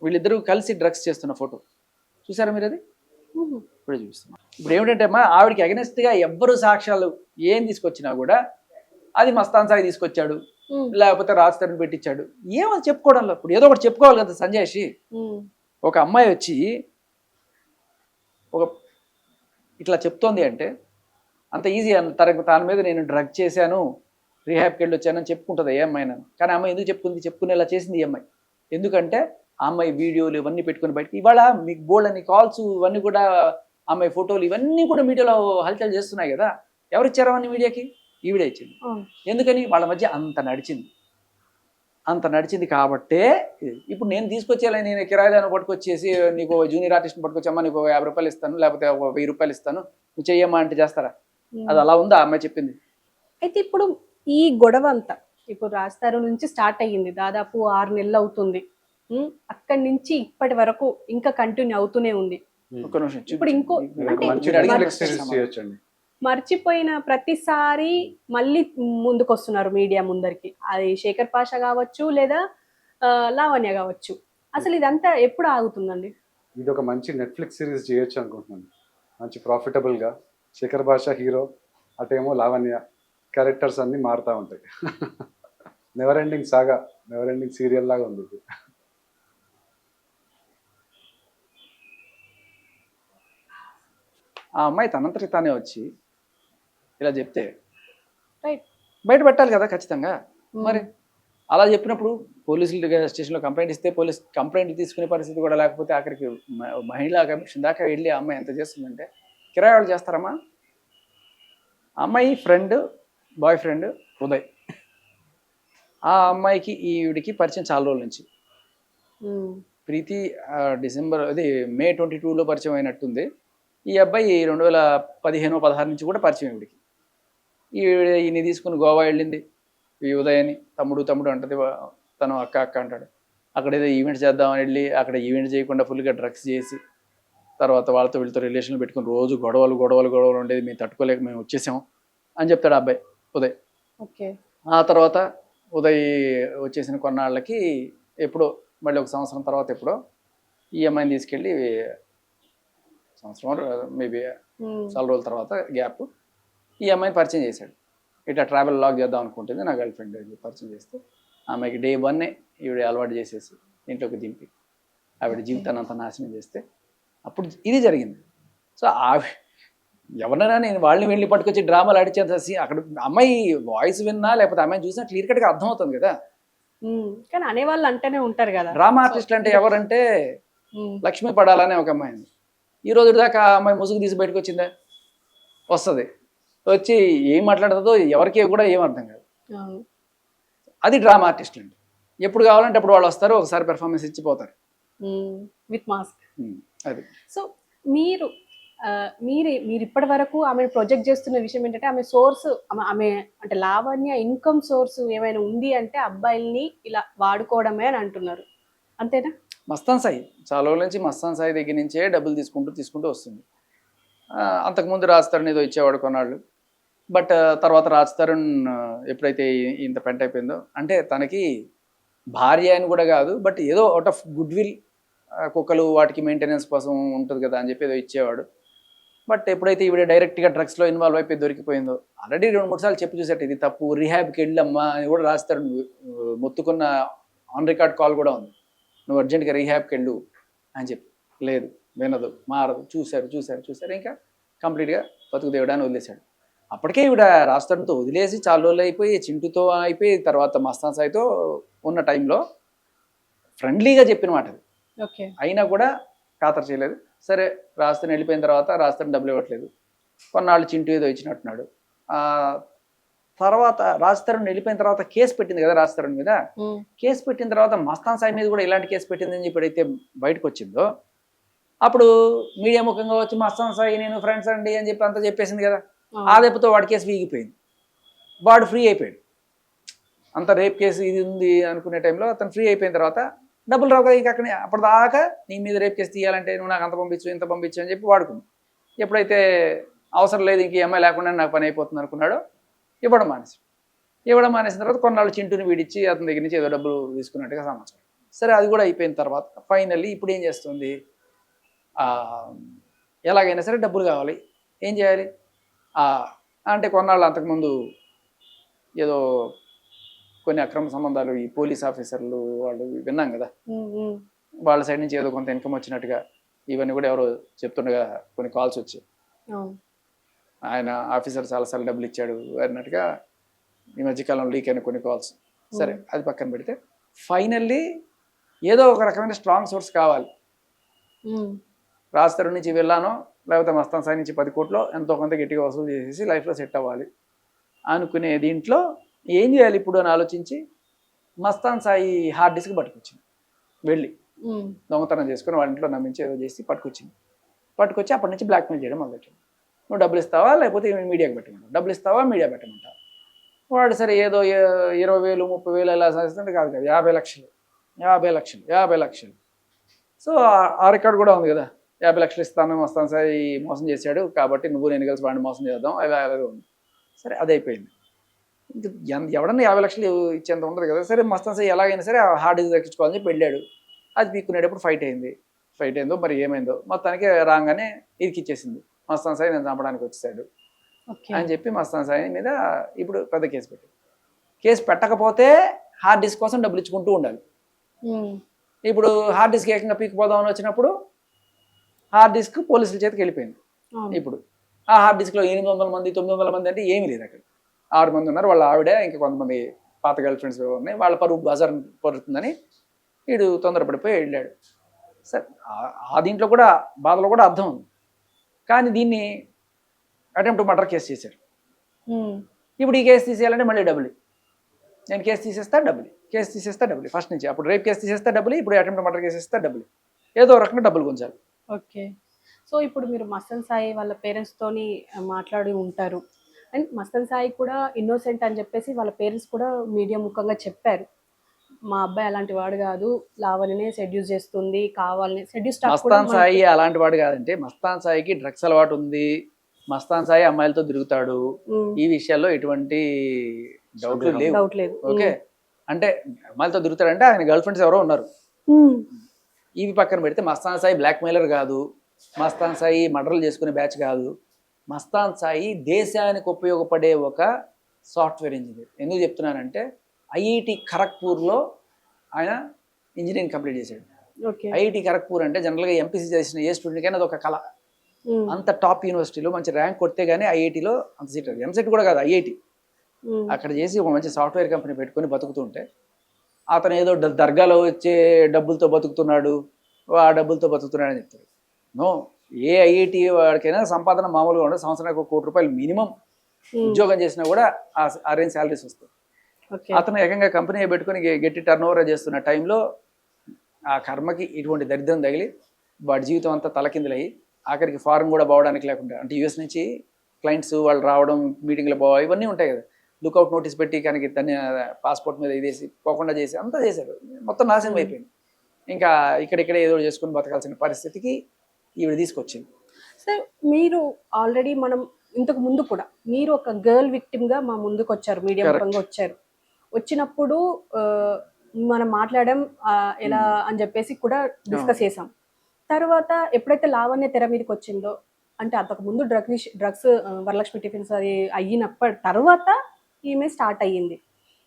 వీళ్ళిద్దరూ కలిసి డ్రగ్స్ చేస్తున్న ఫోటో చూసారా మీరు? అది ఇప్పుడే చూపిస్తున్నా. ఇప్పుడు ఏమిటంటే అమ్మా, ఆవిడకి అగెనెస్ట్గా ఎవ్వరు సాక్ష్యాలు ఏం తీసుకొచ్చినా కూడా అది మస్తాన్ సాయి తీసుకొచ్చాడు, లేకపోతే రాజ్ తరుణ్ పెట్టించాడు, ఏమో చెప్పుకోవడంలో. ఇప్పుడు ఏదో ఒకటి చెప్పుకోవాలి కదా సంజయ్. ఒక అమ్మాయి వచ్చి ఒక ఇట్లా చెప్తోంది అంటే అంత ఈజీ తన మీద నేను డ్రగ్ చేశాను, రీహాబ్కి వెళ్ళి వచ్చానని చెప్పుకుంటుంది ఏ అమ్మాయి. కానీ అమ్మాయి ఎందుకు చెప్పుకుంది? చెప్పుకునేలా చేసింది ఈ అమ్మాయి. ఎందుకంటే ఆ అమ్మాయి వీడియోలు ఇవన్నీ పెట్టుకుని బయటకి ఇవాళ మీకు బోల్డ్ అని కాల్స్ ఇవన్నీ కూడా, అమ్మాయి ఫోటోలు ఇవన్నీ కూడా మీడియాలో హల్చల్ చేస్తున్నాయి కదా. ఎవరు ఇచ్చారు అవన్నీ మీడియాకి? ఈవిడే ఇచ్చింది. ఎందుకని? వాళ్ళ మధ్య అంత నడిచింది కాబట్టే ఇప్పుడు నేను తీసుకొచ్చేలా, నేను కిరాయిదాన్ని పట్టుకొచ్చేసి నీకు జూనియర్ ఆర్టిస్ట్ని పట్టుకొచ్చామా, నీకు 50 రూపాయలు ఇస్తాను, లేకపోతే 1000 రూపాయలు ఇస్తాను, నువ్వు చెయ్యమ్మా అంటే చేస్తారా? అది అలా ఉందా అమ్మాయి చెప్పింది? అయితే ఇప్పుడు ఈ గొడవ అంతా ఇప్పుడు రాస్తారు నుంచి స్టార్ట్ అయ్యింది, దాదాపు 6 నెలలు అవుతుంది. అక్కడి నుంచి ఇప్పటి వరకు ఇంకా కంటిన్యూ అవుతూనే ఉంది. ఇప్పుడు ఇంకో మర్చిపోయిన ప్రతిసారి మళ్ళీ ముందుకు వస్తున్నారు మీడియా ముందరికి. అది శేఖర్ పాషా కావచ్చు, లేదా లావణ్య కావచ్చు. అసలు ఇదంతా ఎప్పుడు ఆగుతుందండి? ఇది ఒక మంచి నెట్ఫ్లిక్స్ సిరీస్ చేయొచ్చు అనుకుంటున్నాను, మంచి ప్రాఫిటబుల్ గా. శేఖర్ భాషా హీరో, అటేమో లావణ్య, క్యారెక్టర్స్ అన్ని మారుతూ ఉంటాయి. నెవర్ ఎండింగ్ సాగా, నెవర్ ఎండింగ్ సీరియల్ లాగా ఉంది. ఆ అమ్మాయి తనంతటి తానే వచ్చి ఇలా చెప్తే బయట పెట్టాలి కదా ఖచ్చితంగా. మరి అలా చెప్పినప్పుడు పోలీసులు స్టేషన్లో కంప్లైంట్ ఇస్తే పోలీస్ కంప్లైంట్ తీసుకునే పరిస్థితి కూడా లేకపోతే ఆఖరికి మహిళా కమిషన్ దాకా వెళ్ళి ఆ అమ్మాయి ఎంత చేస్తుందంటే కిరాయి వాళ్ళు చేస్తారమ్మా. అమ్మాయి బాయ్ ఫ్రెండ్ ఉదయ్, ఆ అమ్మాయికి ఈవిడికి పరిచయం చాలా రోజుల నుంచి. ప్రీతి మే 22లో పరిచయం అయినట్టుంది. ఈ అబ్బాయి 2015-16 నుంచి కూడా పరిచయం ఈవిడికి. ఈయన్ని తీసుకుని గోవా వెళ్ళింది ఈ ఉదయని. తమ్ముడు అంటది, తను అక్క అంటాడు. అక్కడ ఏదో ఈవెంట్స్ చేద్దామని వెళ్ళి అక్కడ ఈవెంట్ చేయకుండా ఫుల్గా డ్రగ్స్ చేసి తర్వాత వీళ్ళతో రిలేషన్లు పెట్టుకుని రోజు గొడవలు ఉండేది, మేము తట్టుకోలేక మేము వచ్చేసాము అని చెప్తాడు అబ్బాయి ఉదయ్. ఆ తర్వాత ఉదయ్ వచ్చేసిన కొన్నాళ్ళకి ఎప్పుడో మళ్ళీ 1 సంవత్సరం తర్వాత ఎప్పుడో ఈ అమ్మాయిని తీసుకెళ్ళి, సంవత్సరం మేబీ చాలా రోజుల తర్వాత గ్యాప్, ఈ అమ్మాయిని పరిచయం చేశాడు. ఇట్లా ట్రావెల్ లాగ్ చేద్దాం అనుకుంటుంది నా గర్ల్ ఫ్రెండ్ పరిచయం చేస్తే, ఆమెకి డే 1 ఈవిడ అలవాటు చేసేసి ఇంట్లోకి దింపి ఆవిడ జీవితాన్ని అంతా నాశనం చేస్తే అప్పుడు ఇది జరిగింది. సో ఎవరైనా నేను వాళ్ళని వెళ్ళి పట్టుకొచ్చి డ్రామాలు ఆడిచేంత అక్కడ అమ్మాయి వాయిస్ విన్నా లేకపోతే అమ్మాయిని చూసినా క్లియర్ కట్గా అర్థమవుతుంది కదా. కానీ అనేవాళ్ళు అంటేనే ఉంటారు కదా. డ్రామా ఆర్టిస్ట్ అంటే ఎవరంటే లక్ష్మీ పడాలనే ఒక అమ్మాయి. ఈ రోజు దాకా ఆ అమ్మాయి ముసుగు తీసి బయటకు వచ్చిందా? వస్తుంది, వచ్చి ఏం మాట్లాడుతుందో ఎవరికి కూడా ఏం అర్థం కాదు. అది డ్రామా ఆర్టిస్ట్ అంటే. ఎప్పుడు కావాలంటే అప్పుడు వాళ్ళు వస్తారు, ఒకసారి పెర్ఫార్మెన్స్ ఇచ్చిపోతారు విత్ మాస్క్. అది. సో మీరు ఇప్పటి వరకు ఆమె ప్రొజెక్ట్ చేస్తున్న విషయం ఏంటంటే ఆమె సోర్స్, ఆమె అంటే లావణ్య ఇన్కమ్ సోర్స్ ఏమైనా ఉంది అంటే అబ్బాయిల్ని ఇలా వాడుకోవడమే అని అంటున్నారు, అంతేనా? మస్తాన్ సాయి చాలా రోజుల నుంచి మస్తాన్ సాయి దగ్గర నుంచే డబ్బులు తీసుకుంటూ వస్తుంది. అంతకుముందు రాజ్ తరుణ్ ఏదో ఇచ్చేవాడు కొన్నాళ్ళు. బట్ తర్వాత రాజ్ తరుణ్ ఎప్పుడైతే ఇంత పెంట అయిపోయిందో, అంటే తనకి భార్య అని కూడా కాదు, బట్ ఏదో అవుట్ ఆఫ్ గుడ్ విల్, కుక్కలు వాటికి మెయింటెనెన్స్ కోసం ఉంటుంది కదా అని చెప్పి ఏదో ఇచ్చేవాడు. బట్ ఎప్పుడైతే ఈవిడ డైరెక్ట్గా డ్రగ్స్లో ఇన్వాల్వ్ అయిపోయి దొరికిపోయిందో, ఆల్రెడీ 2-3 సార్లు చెప్పి చూసేట ఇది తప్పు, రీహాబ్కి వెళ్ళమ్మా అని కూడా రాస్తారు. నువ్వు మొత్తుకున్న ఆన్ రికార్డ్ కాల్ కూడా ఉంది, నువ్వు అర్జెంట్గా రీహాబ్కి వెళ్ళు అని చెప్పి. లేదు, వినదు, మారదు, చూశారు, ఇంకా కంప్లీట్గా బతుకు దేవుడా అని వదిలేశాడు. అప్పటికే ఈవిడ రాస్తాడుతో వదిలేసి చాలా రోజులు అయిపోయి, చింటూతో అయిపోయి, తర్వాత మస్తాన్ సాయితో ఉన్న టైంలో ఫ్రెండ్లీగా చెప్పిన మాట అది. ఓకే. అయినా కూడా ఖాతరు చేయలేదు. సరే రాస్తాను వెళ్ళిపోయిన తర్వాత రాస్తాను డబ్బులు ఇవ్వట్లేదు. కొన్నాళ్ళు చింటూ ఏదో ఇచ్చినట్టున్నాడు. తర్వాత రాజతరుణ్ వెళ్ళిపోయిన తర్వాత కేసు పెట్టింది కదా రాజతరుణ్ మీద. కేసు పెట్టిన తర్వాత మస్తాన్ సాయి మీద కూడా ఇలాంటి కేసు పెట్టిందని చెప్పి ఎప్పుడైతే బయటకు వచ్చిందో, అప్పుడు మీడియా ముఖంగా వచ్చి మస్తాన్ సాయి నేను ఫ్రెండ్స్ అండి అని చెప్పి అంతా చెప్పేసింది కదా. ఆ దెబ్బతో వాడి కేసు వీగిపోయింది, వాడు ఫ్రీ అయిపోయాడు. అంత రేప్ కేసు ఇది ఉంది అనుకునే టైంలో అతను ఫ్రీ అయిపోయిన తర్వాత డబ్బులు రావు కదా ఇంకా అక్కడ. అప్పటిదాకా నీ మీద రేప్ కేసు తీయాలంటే నువ్వు నాకు అంత పంపించు ఇంత పంపించు అని చెప్పి వాడుకుంది. ఎప్పుడైతే అవసరం లేదు ఇంక EMI లేకుండా నాకు పని అయిపోతుంది అనుకున్నాడో ఇవ్వడం మానేసిన తర్వాత కొన్నాళ్ళు చింటూని వీడిచ్చి అతని దగ్గర నుంచి ఏదో డబ్బులు తీసుకున్నట్టుగా సమాచారం. సరే అది కూడా అయిపోయిన తర్వాత ఫైనల్లీ ఇప్పుడు ఏం చేస్తుంది, ఎలాగైనా సరే డబ్బులు కావాలి, ఏం చేయాలి అంటే కొన్నాళ్ళు అంతకుముందు ఏదో కొన్ని అక్రమ సంబంధాలు ఈ పోలీస్ ఆఫీసర్లు వాళ్ళు విన్నాం కదా, వాళ్ళ సైడ్ నుంచి ఏదో కొంత ఇన్కమ్ వచ్చినట్టుగా ఇవన్నీ కూడా ఎవరో చెప్తుండగా కొన్ని కాల్స్ వచ్చాయి. ఆయన ఆఫీసర్ చాలాసార్లు డబ్బులు ఇచ్చాడు అన్నట్టుగా ఈ మధ్యకాలంలో లీక్ అయిన కొన్ని కాల్స్. సరే అది పక్కన పెడితే ఫైనల్లీ ఏదో ఒక రకమైన స్ట్రాంగ్ సోర్స్ కావాలి. రాజతరుణ్ నుంచి వెళ్ళానో లేకపోతే మస్తాన్ సాయి నుంచి 10 కోట్లు ఎంతో కొంత గట్టిగా వసూలు చేసేసి లైఫ్లో సెట్ అవ్వాలి అనుకునే దీంట్లో ఏం చేయాలి ఇప్పుడు అని ఆలోచించి మస్తాన్ సాయి హార్డ్ డిస్క్ పట్టుకొచ్చింది. వెళ్ళి దొంగతనం చేసుకుని వాళ్ళ ఇంట్లో నమ్మించి ఏదో చేసి పట్టుకొచ్చి అప్పటి నుంచి బ్లాక్మెయిల్ చేయడం మొదలెట్టింది. నువ్వు డబ్బులు ఇస్తావా లేకపోతే మీడియాకి పెట్టమంటావు, డబ్బులు ఇస్తావా మీడియా పెట్టమంటావు. వాడు సరే ఏదో 20,000 30,000 ఇలా సాధిస్తుంటే కాదు 50 లక్షలు. సో ఆ రికార్డు కూడా ఉంది కదా, 50 లక్షలు ఇస్తాను మస్తాన్ సాయి మోసం చేశాడు కాబట్టి నువ్వు నేను కలిసి వాడిని మోసం చేద్దాం అదే ఉంది. సరే అది అయిపోయింది. ఎవడన్నా 50 లక్షలు ఇచ్చేంత ఉండదు కదా. సరే మస్తాన్ సాయి ఎలాగైనా సరే హార్డ్ డిస్క్ దక్కించుకోవాలని చెప్పి వెళ్ళాడు. అది పీక్కునేటప్పుడు ఫైట్ అయిందో మరి ఏమైందో మొత్తానికి రాగానే ఇరికిచ్చేసింది. మస్తాన్ సాయి నేను చంపడానికి వచ్చేసాడు అని చెప్పి మస్తాన్ సాయి మీద ఇప్పుడు పెద్ద కేసు పెట్టింది. కేసు పెట్టకపోతే హార్డ్ డిస్క్ కోసం డబ్బులు ఇచ్చుకుంటూ ఉండాలి. ఇప్పుడు హార్డ్ డిస్క్ ఏకంగా పీక్కుపోదామని వచ్చినప్పుడు హార్డ్ డిస్క్ పోలీసుల చేతికి వెళ్ళిపోయింది. ఇప్పుడు ఆ హార్డ్ డిస్క్లో 800 మంది 900 మంది అంటే ఏమీ లేదు, అక్కడ 6 మంది ఉన్నారు, వాళ్ళ ఆవిడ ఇంకా కొంతమంది పాత గర్ల్ ఫ్రెండ్స్ ఉన్నాయి, వాళ్ళ పరువు బజార్ పడుతుందని వీడు తొందరపడిపోయి వెళ్ళాడు. సరే ఆ దీంట్లో కూడా బాధలో కూడా అర్థం ఉంది. కానీ దీన్ని అటెంప్ట్ మర్డర్ కేసు చేశారు. ఇప్పుడు ఈ కేసు తీసేయాలంటే మళ్ళీ డబ్బులు, నేను కేసు తీసేస్తా డబ్బులు ఫస్ట్ నుంచి. అప్పుడు రేప్ కేసు తీసేస్తా డబ్బులు, ఇప్పుడు అటెంప్ట్ మర్డర్ కేసు ఇస్తా డబ్బులు, ఏదో రకంగా డబ్బులు గుంచాలి. ఓకే. సో ఇప్పుడు మీరు మస్తాన్ సాయి వాళ్ళ పేరెంట్స్ తోని మాట్లాడి ఉంటారు, అండ్ మస్తాన్ సాయి కూడా ఇన్నోసెంట్ అని చెప్పేసి వాళ్ళ పేరెంట్స్ కూడా మీడియా ముఖంగా చెప్పారు, మా అబ్బాయి అలాంటి వాడు కాదు, లావణ్యనే సెడ్యూస్ చేస్తుంది కావాలని. మస్తాన్ సాయి అలాంటి వాడు కాదంటే మస్తాన్ సాయికి డ్రగ్స్ అలవాటు ఉంది, మస్తాన్ సాయి అమ్మాయిలతో తిరుగుతాడు, ఈ విషయాల్లో ఎటువంటి డౌట్ లేదు. ఓకే, అంటే అమ్మాయిలతో తిరుగుతాడంటే ఆయన గర్ల్ ఫ్రెండ్స్ ఎవరో ఉన్నారు. ఇవి పక్కన పెడితే మస్తాన్ సాయి బ్లాక్ మెయిలర్ కాదు, మస్తాన్ సాయి మర్డర్లు చేసుకునే బ్యాచ్ కాదు. మస్తాన్ సాయి దేశానికి ఉపయోగపడే ఒక సాఫ్ట్వేర్ ఇంజనీర్. ఎందుకు చెప్తున్నానంటే IIT ఖరగ్పూర్లో ఆయన ఇంజనీరింగ్ కంప్లీట్ చేశాడు. IIT ఖరగ్పూర్ అంటే జనరల్గా MPC చేసిన ఏ స్టూడెంట్ కైనా అది ఒక కళ. అంత టాప్ యూనివర్సిటీలో మంచి ర్యాంక్ కొడితే కానీ IITలో అంత సీట్, ఎంసెట్ కూడా కాదు IIT అక్కడ చేసి ఒక మంచి సాఫ్ట్వేర్ కంపెనీ పెట్టుకొని బతుకుతుంటే అతను ఏదో దర్గాలో వచ్చే డబ్బులతో బతుకుతున్నాడు, ఆ డబ్బులతో బతుకుతున్నాడు అని చెప్తాడు. నో, ఏ IIT వాడికైనా సంపాదన మామూలుగా ఉండదు. సంవత్సరానికి 1 కోటి రూపాయలు మినిమం ఉద్యోగం చేసినా కూడా ఆ రేంజ్ శాలరీస్ వస్తాయి. అతను ఏకంగా కంపెనీ పెట్టుకుని గట్టి టర్న్ ఓవర్ చేస్తున్న టైంలో ఆ కర్మకి ఇటువంటి దరిద్రం తగిలి వాడి జీవితం అంతా తలకిందులయ్యి ఆఖరికి ఫారెన్ కూడా పోవడానికి లేకుండా, అంటే US నుంచి క్లయింట్స్ వాళ్ళు రావడం మీటింగ్లో పోవడం ఇవన్నీ ఉంటాయి కదా, లుక్అవుట్ నోటీస్ పెట్టి కనుక దాన్ని పాస్పోర్ట్ మీద ఇదేసి పోకుండా చేసి అంతా చేశారు. మొత్తం నాశనం అయిపోయింది. ఇంకా ఇక్కడిక్కడే ఏదో చేసుకుని బతకాల్సిన పరిస్థితికి ఈవిడ తీసుకొచ్చింది. సార్ మీరు ఆల్రెడీ మనం ఇంతకు ముందు కూడా మీరు ఒక గర్ల్ విక్టిమ్గా మా ముందుకు వచ్చారు, మీడియా ముఖంగా వచ్చారు. వచ్చినప్పుడు మనం మాట్లాడడం ఎలా అని చెప్పేసి కూడా డిస్కస్ చేసాం. తర్వాత ఎప్పుడైతే లావణ్య తెర మీదకి వచ్చిందో అంటే అంతకు ముందు డ్రగ్స్ వరలక్ష్మి టిఫిన్స్ అది అయినప్పటి తర్వాత ఈమె స్టార్ట్ అయ్యింది.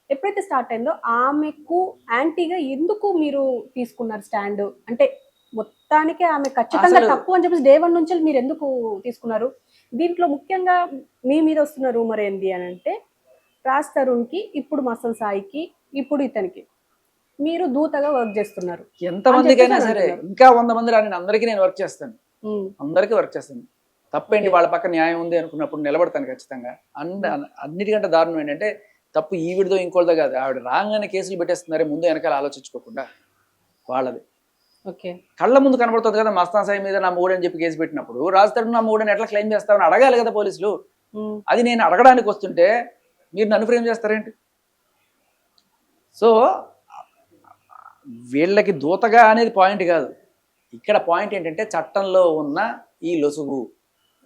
ఎప్పుడైతే స్టార్ట్ అయిందో ఆమెకు యాంటీగా ఎందుకు మీరు తీసుకున్నారు స్టాండ్? అంటే మొత్తానికి ఆమె ఖచ్చితంగా అసలు తప్పు అని చెప్పేసి డే 1 నుంచి మీరు ఎందుకు తీసుకున్నారు? దీంట్లో ముఖ్యంగా మీ మీద వస్తున్న రూమర్ ఏంది అని అంటే, రాజ్ తరుణ్‌కి, ఇప్పుడు మస్తన్ సాయికి, ఇప్పుడు ఇతనికి మీరు దూతగా వర్క్ చేస్తున్నారు అని ఎంతమందికైనా చెప్పేసి సరే అంటున్నారు. ఇంకా 100 మంది రాని అందరికీ నేను వర్క్ చేస్తాను, ఉమ్, అందరికీ వర్క్ చేస్తాను. తప్పేంటి, ఓకే. వాళ్ళ పక్క న్యాయం ఉంది అనుకున్నప్పుడు నిలబడతాను ఖచ్చితంగా. అన్నిటికంటే దారుణం ఏంటంటే తప్పు ఈవిడదో ఇంకోటిదో కాదు, ఆవిడ రాగానే కేసులు పెట్టేస్తున్నారే ముందు వెనకాల ఆలోచించుకోకుండా వాళ్ళది. ఓకే. కళ్ళ ముందు కనబడుతుంది కదా మస్తాన్ సాయి మీద నా మూడని చెప్పి కేసు పెట్టినప్పుడు రాజ్ తరుణ్ నా మూడని ఎట్లా క్లెయిమ్ చేస్తామని అడగాలి కదా పోలీసులు. ఉమ్, అది నేను అడగడానికి వస్తుంటే మీరు నన్ను ఫ్రేమ్ చేస్తారేంటి? సో వీళ్ళకి దూతగా అనేది పాయింట్ కాదు, ఇక్కడ పాయింట్ ఏంటంటే చట్టంలో ఉన్న ఈ లొసుగు,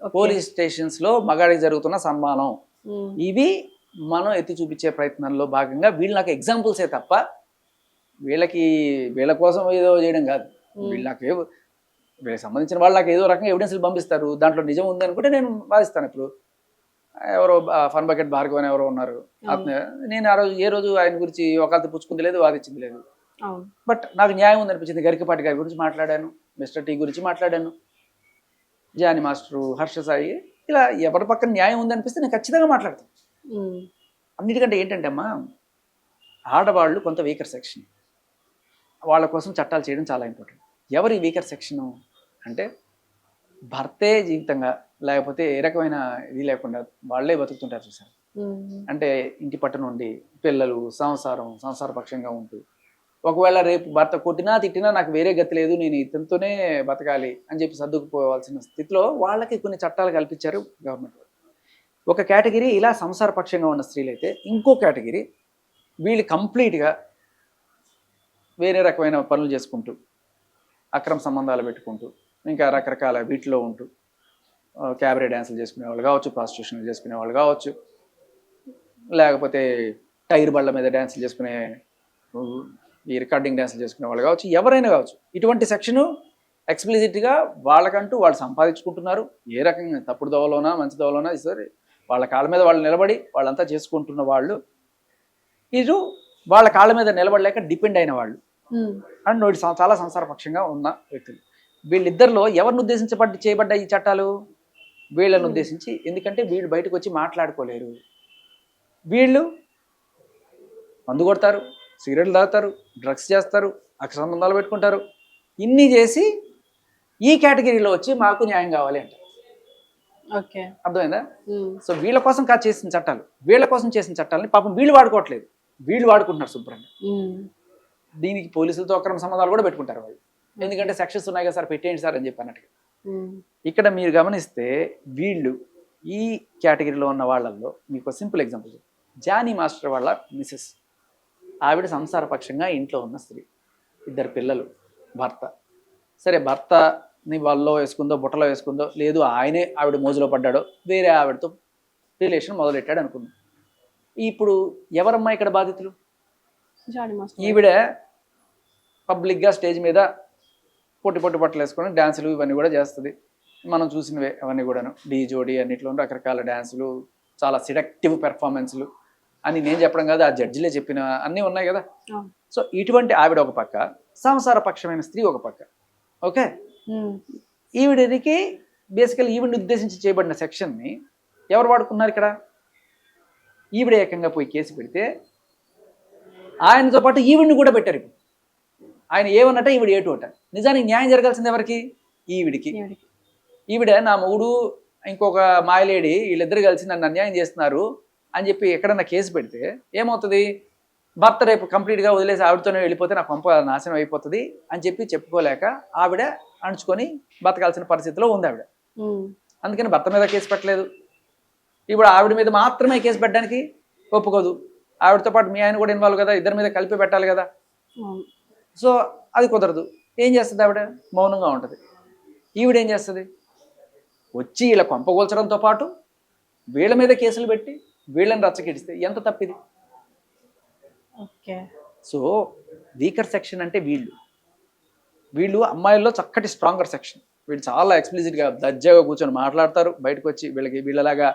ఓకే. పోలీస్ స్టేషన్స్ లో మగాడికి జరుగుతున్న సన్మానం, ఉమ్, ఇవి మనం ఎత్తి చూపించే ప్రయత్నంలో భాగంగా వీళ్ళు నాకు ఎగ్జాంపుల్సే తప్ప వీళ్ళ కోసం ఏదో చేయడం కాదు. ఉమ్, వీళ్ళు నాకు వీళ్ళకి సంబంధించిన వాళ్ళు నాకు ఏదో రకంగా ఎవిడెన్స్లు పంపిస్తారు, దాంట్లో నిజం ఉంది అనుకుంటే నేను వాదిస్తాను. ఇప్పుడు ఎవరో ఫన్ బకెట్ భార్గవ్ అని ఎవరో ఉన్నారు, అవును. నేను ఆ రోజు ఏ రోజు ఆయన గురించి ఒకళ్ళతో పుచ్చుకుంది లేదు, వాదించింది లేదు. అవును. బట్ నాకు న్యాయం ఉందనిపించింది. గరికపాటి గారి గురించి మాట్లాడాను, మిస్టర్ టీ గురించి మాట్లాడాను, జానీ మాస్టరు, హర్ష సాయి, ఇలా ఎవరి పక్కన న్యాయం ఉందనిపిస్తే నేను ఖచ్చితంగా మాట్లాడతాను. ఉమ్, అన్నిటికంటే ఏంటంటే అమ్మా, ఆడవాళ్ళు కొంత వీకర్ సెక్షన్, వాళ్ళ కోసం చట్టాలు చేయడం చాలా ఇంపార్టెంట్. ఎవరి వీకర్ సెక్షను అంటే భర్తే జీవితంగా, లేకపోతే ఏ రకమైన ఇది లేకుండా వాళ్ళే బతుకుతుంటారు చూసారు. ఉమ్, అంటే ఇంటి పట్టు నుండి పిల్లలు, సంసారపక్షంగా ఉంటూ, ఒకవేళ రేపు భర్త కొట్టినా తిట్టినా నాకు వేరే గతి లేదు, నేను ఇతనితోనే బతకాలి అని చెప్పి సర్దుకుపోవాల్సిన స్థితిలో వాళ్ళకి కొన్ని చట్టాలు కల్పించారు గవర్నమెంట్. ఒక కేటగిరీ ఇలా సంసారపక్షంగా ఉన్న స్త్రీలు అయితే, ఇంకో కేటగిరీ వీళ్ళు కంప్లీట్గా వేరే రకమైన పనులు చేసుకుంటూ, అక్రమ సంబంధాలు పెట్టుకుంటూ, ఇంకా రకరకాల వీటిలో ఉంటూ, క్యాబరే డ్యాన్సులు చేసుకునే వాళ్ళు కావచ్చు, ప్రాస్టిట్యూషన్లు చేసుకునే వాళ్ళు కావచ్చు, లేకపోతే టైర్ బళ్ళ మీద డ్యాన్సులు చేసుకునే ఈ రికార్డింగ్ డ్యాన్సులు చేసుకునే వాళ్ళు కావచ్చు, ఎవరైనా కావచ్చు. ఇటువంటి సెక్షను ఎక్స్ప్లిసిట్గా వాళ్ళకంటూ వాళ్ళు సంపాదించుకుంటున్నారు. ఏ రకంగా తప్పుడు దోవలోనా మంచి దోవలోనా సరే వాళ్ళ కాళ్ళ మీద వాళ్ళు నిలబడి వాళ్ళంతా చేసుకుంటున్న వాళ్ళు, ఇది వాళ్ళ కాళ్ళ మీద నిలబడలేక డిపెండ్ అయిన వాళ్ళు ఉమ్, అండ్ వీళ్ళు చాలా సంసారపక్షంగా ఉన్న వ్యక్తులు. వీళ్ళిద్దరిలో ఎవరిని చేయబడ్డ ఈ చట్టాలు? వీళ్ళని ఉద్దేశించి. ఎందుకంటే వీళ్ళు బయటకు వచ్చి మాట్లాడుకోలేరు. వీళ్ళు మందు కొడతారు, సిగరెట్లు తాగుతారు, డ్రగ్స్ చేస్తారు, అక్రమ సంబంధాలు పెట్టుకుంటారు, ఇన్ని చేసి ఈ కేటగిరీలో వచ్చి మాకు న్యాయం కావాలి అంటారు. ఓకే. అర్థమైందా? ఉమ్, సో వీళ్ళ కోసం కాదు చేసిన చట్టాలు, వీళ్ళ కోసం చేసిన చట్టాలని పాపం వీళ్ళు వాడుకోవట్లేదు, వీళ్ళు వాడుకుంటున్నారు శుభ్రంగా. ఉమ్, దీనికి పోలీసులతో అక్రమ సంబంధాలు కూడా పెట్టుకుంటారు వాళ్ళు. ఎందుకంటే సెక్షన్స్ ఉన్నాయి కదా సార్, పెట్టేయండి సార్ అని చెప్పి అన్నట్టుగా. ఉమ్, ఇక్కడ మీరు గమనిస్తే వీళ్ళు ఈ కేటగిరీలో ఉన్న వాళ్ళల్లో మీకు సింపుల్ ఎగ్జాంపుల్, జానీ మాస్టర్ వాళ్ళ మిసెస్, ఆవిడ సంసారపక్షంగా ఇంట్లో ఉన్న స్త్రీ, 2 పిల్లలు, భర్త. సరే భర్తని వాళ్ళలో వేసుకుందో బుట్టలో వేసుకుందో, లేదు ఆయనే ఆవిడ మోజులో పడ్డాడో వేరే ఆవిడతో రిలేషన్ మొదలెట్టాడు అనుకుందాం. ఇప్పుడు ఎవరమ్మా ఇక్కడ బాధితులు? జానీ మాస్టర్. ఈవిడ పబ్లిక్గా స్టేజ్ మీద పొట్టి బట్టలు వేసుకొని డ్యాన్సులు ఇవన్నీ కూడా చేస్తుంది. మనం చూసినవే అవన్నీ కూడాను, డీ జోడీ అన్నిట్లో రకరకాల డ్యాన్సులు, చాలా సిడక్టివ్ పెర్ఫార్మెన్స్లు అని నేను చెప్పడం కాదు, ఆ జడ్జిలే చెప్పిన అన్నీ ఉన్నాయి కదా. సో ఇటువంటి ఆవిడ ఒక పక్క, సంసారపక్షమైన స్త్రీ ఒక పక్క. ఓకే, ఈవిడికి బేసికల్ ఈవిడిని ఉద్దేశించి చేయబడిన సెక్షన్ని ఎవరు వాడుకున్నారు ఇక్కడ? ఈవిడ ఏకంగా పోయి కేసు పెడితే ఆయనతో పాటు ఈవిడిని కూడా పెట్టారు. ఇప్పుడు ఆయన ఏమన్నట్ట, ఈవిడ ఏటు అట. నిజానికి న్యాయం జరగాల్సింది ఎవరికి? ఈవిడికి. ఈవిడ నా మూడు ఇంకొక మాయలేడి వీళ్ళిద్దరు కలిసి నన్ను అన్యాయం చేస్తున్నారు అని చెప్పి ఎక్కడన్నా కేసు పెడితే ఏమవుతుంది? భర్త రేపు కంప్లీట్గా వదిలేసి ఆవిడతోనే వెళ్ళిపోతే నా కొంప నాశనం అయిపోతుంది అని చెప్పి చెప్పుకోలేక ఆవిడ అణుచుకొని బతకాల్సిన పరిస్థితిలో ఉంది ఆవిడ. అందుకని భర్త మీద కేసు పెట్టలేదు. ఇప్పుడు ఆవిడ మీద మాత్రమే కేసు పెట్టడానికి ఒప్పుకోదు. ఆవిడతో పాటు మీ ఆయన కూడా ఇన్వాల్వ్ కదా, ఇద్దరి మీద కలిపి పెట్టాలి కదా. సో అది కుదరదు. ఏం చేస్తుంది ఆవిడ? మౌనంగా ఉంటుంది. ఈవిడ ఏం చేస్తుంది? వచ్చి వీళ్ళ కొంపగోల్చడంతో పాటు వీళ్ళ మీద కేసులు పెట్టి వీళ్ళని రచ్చకెడిస్తే ఎంత తప్పిది? సో వీకర్ సెక్షన్ అంటే వీళ్ళు అమ్మాయిల్లో చక్కటి స్ట్రాంగర్ సెక్షన్. వీళ్ళు చాలా ఎక్స్ప్లిసిట్గా దర్జాగా కూర్చొని మాట్లాడతారు, బయటకు వచ్చి వీళ్ళలాగా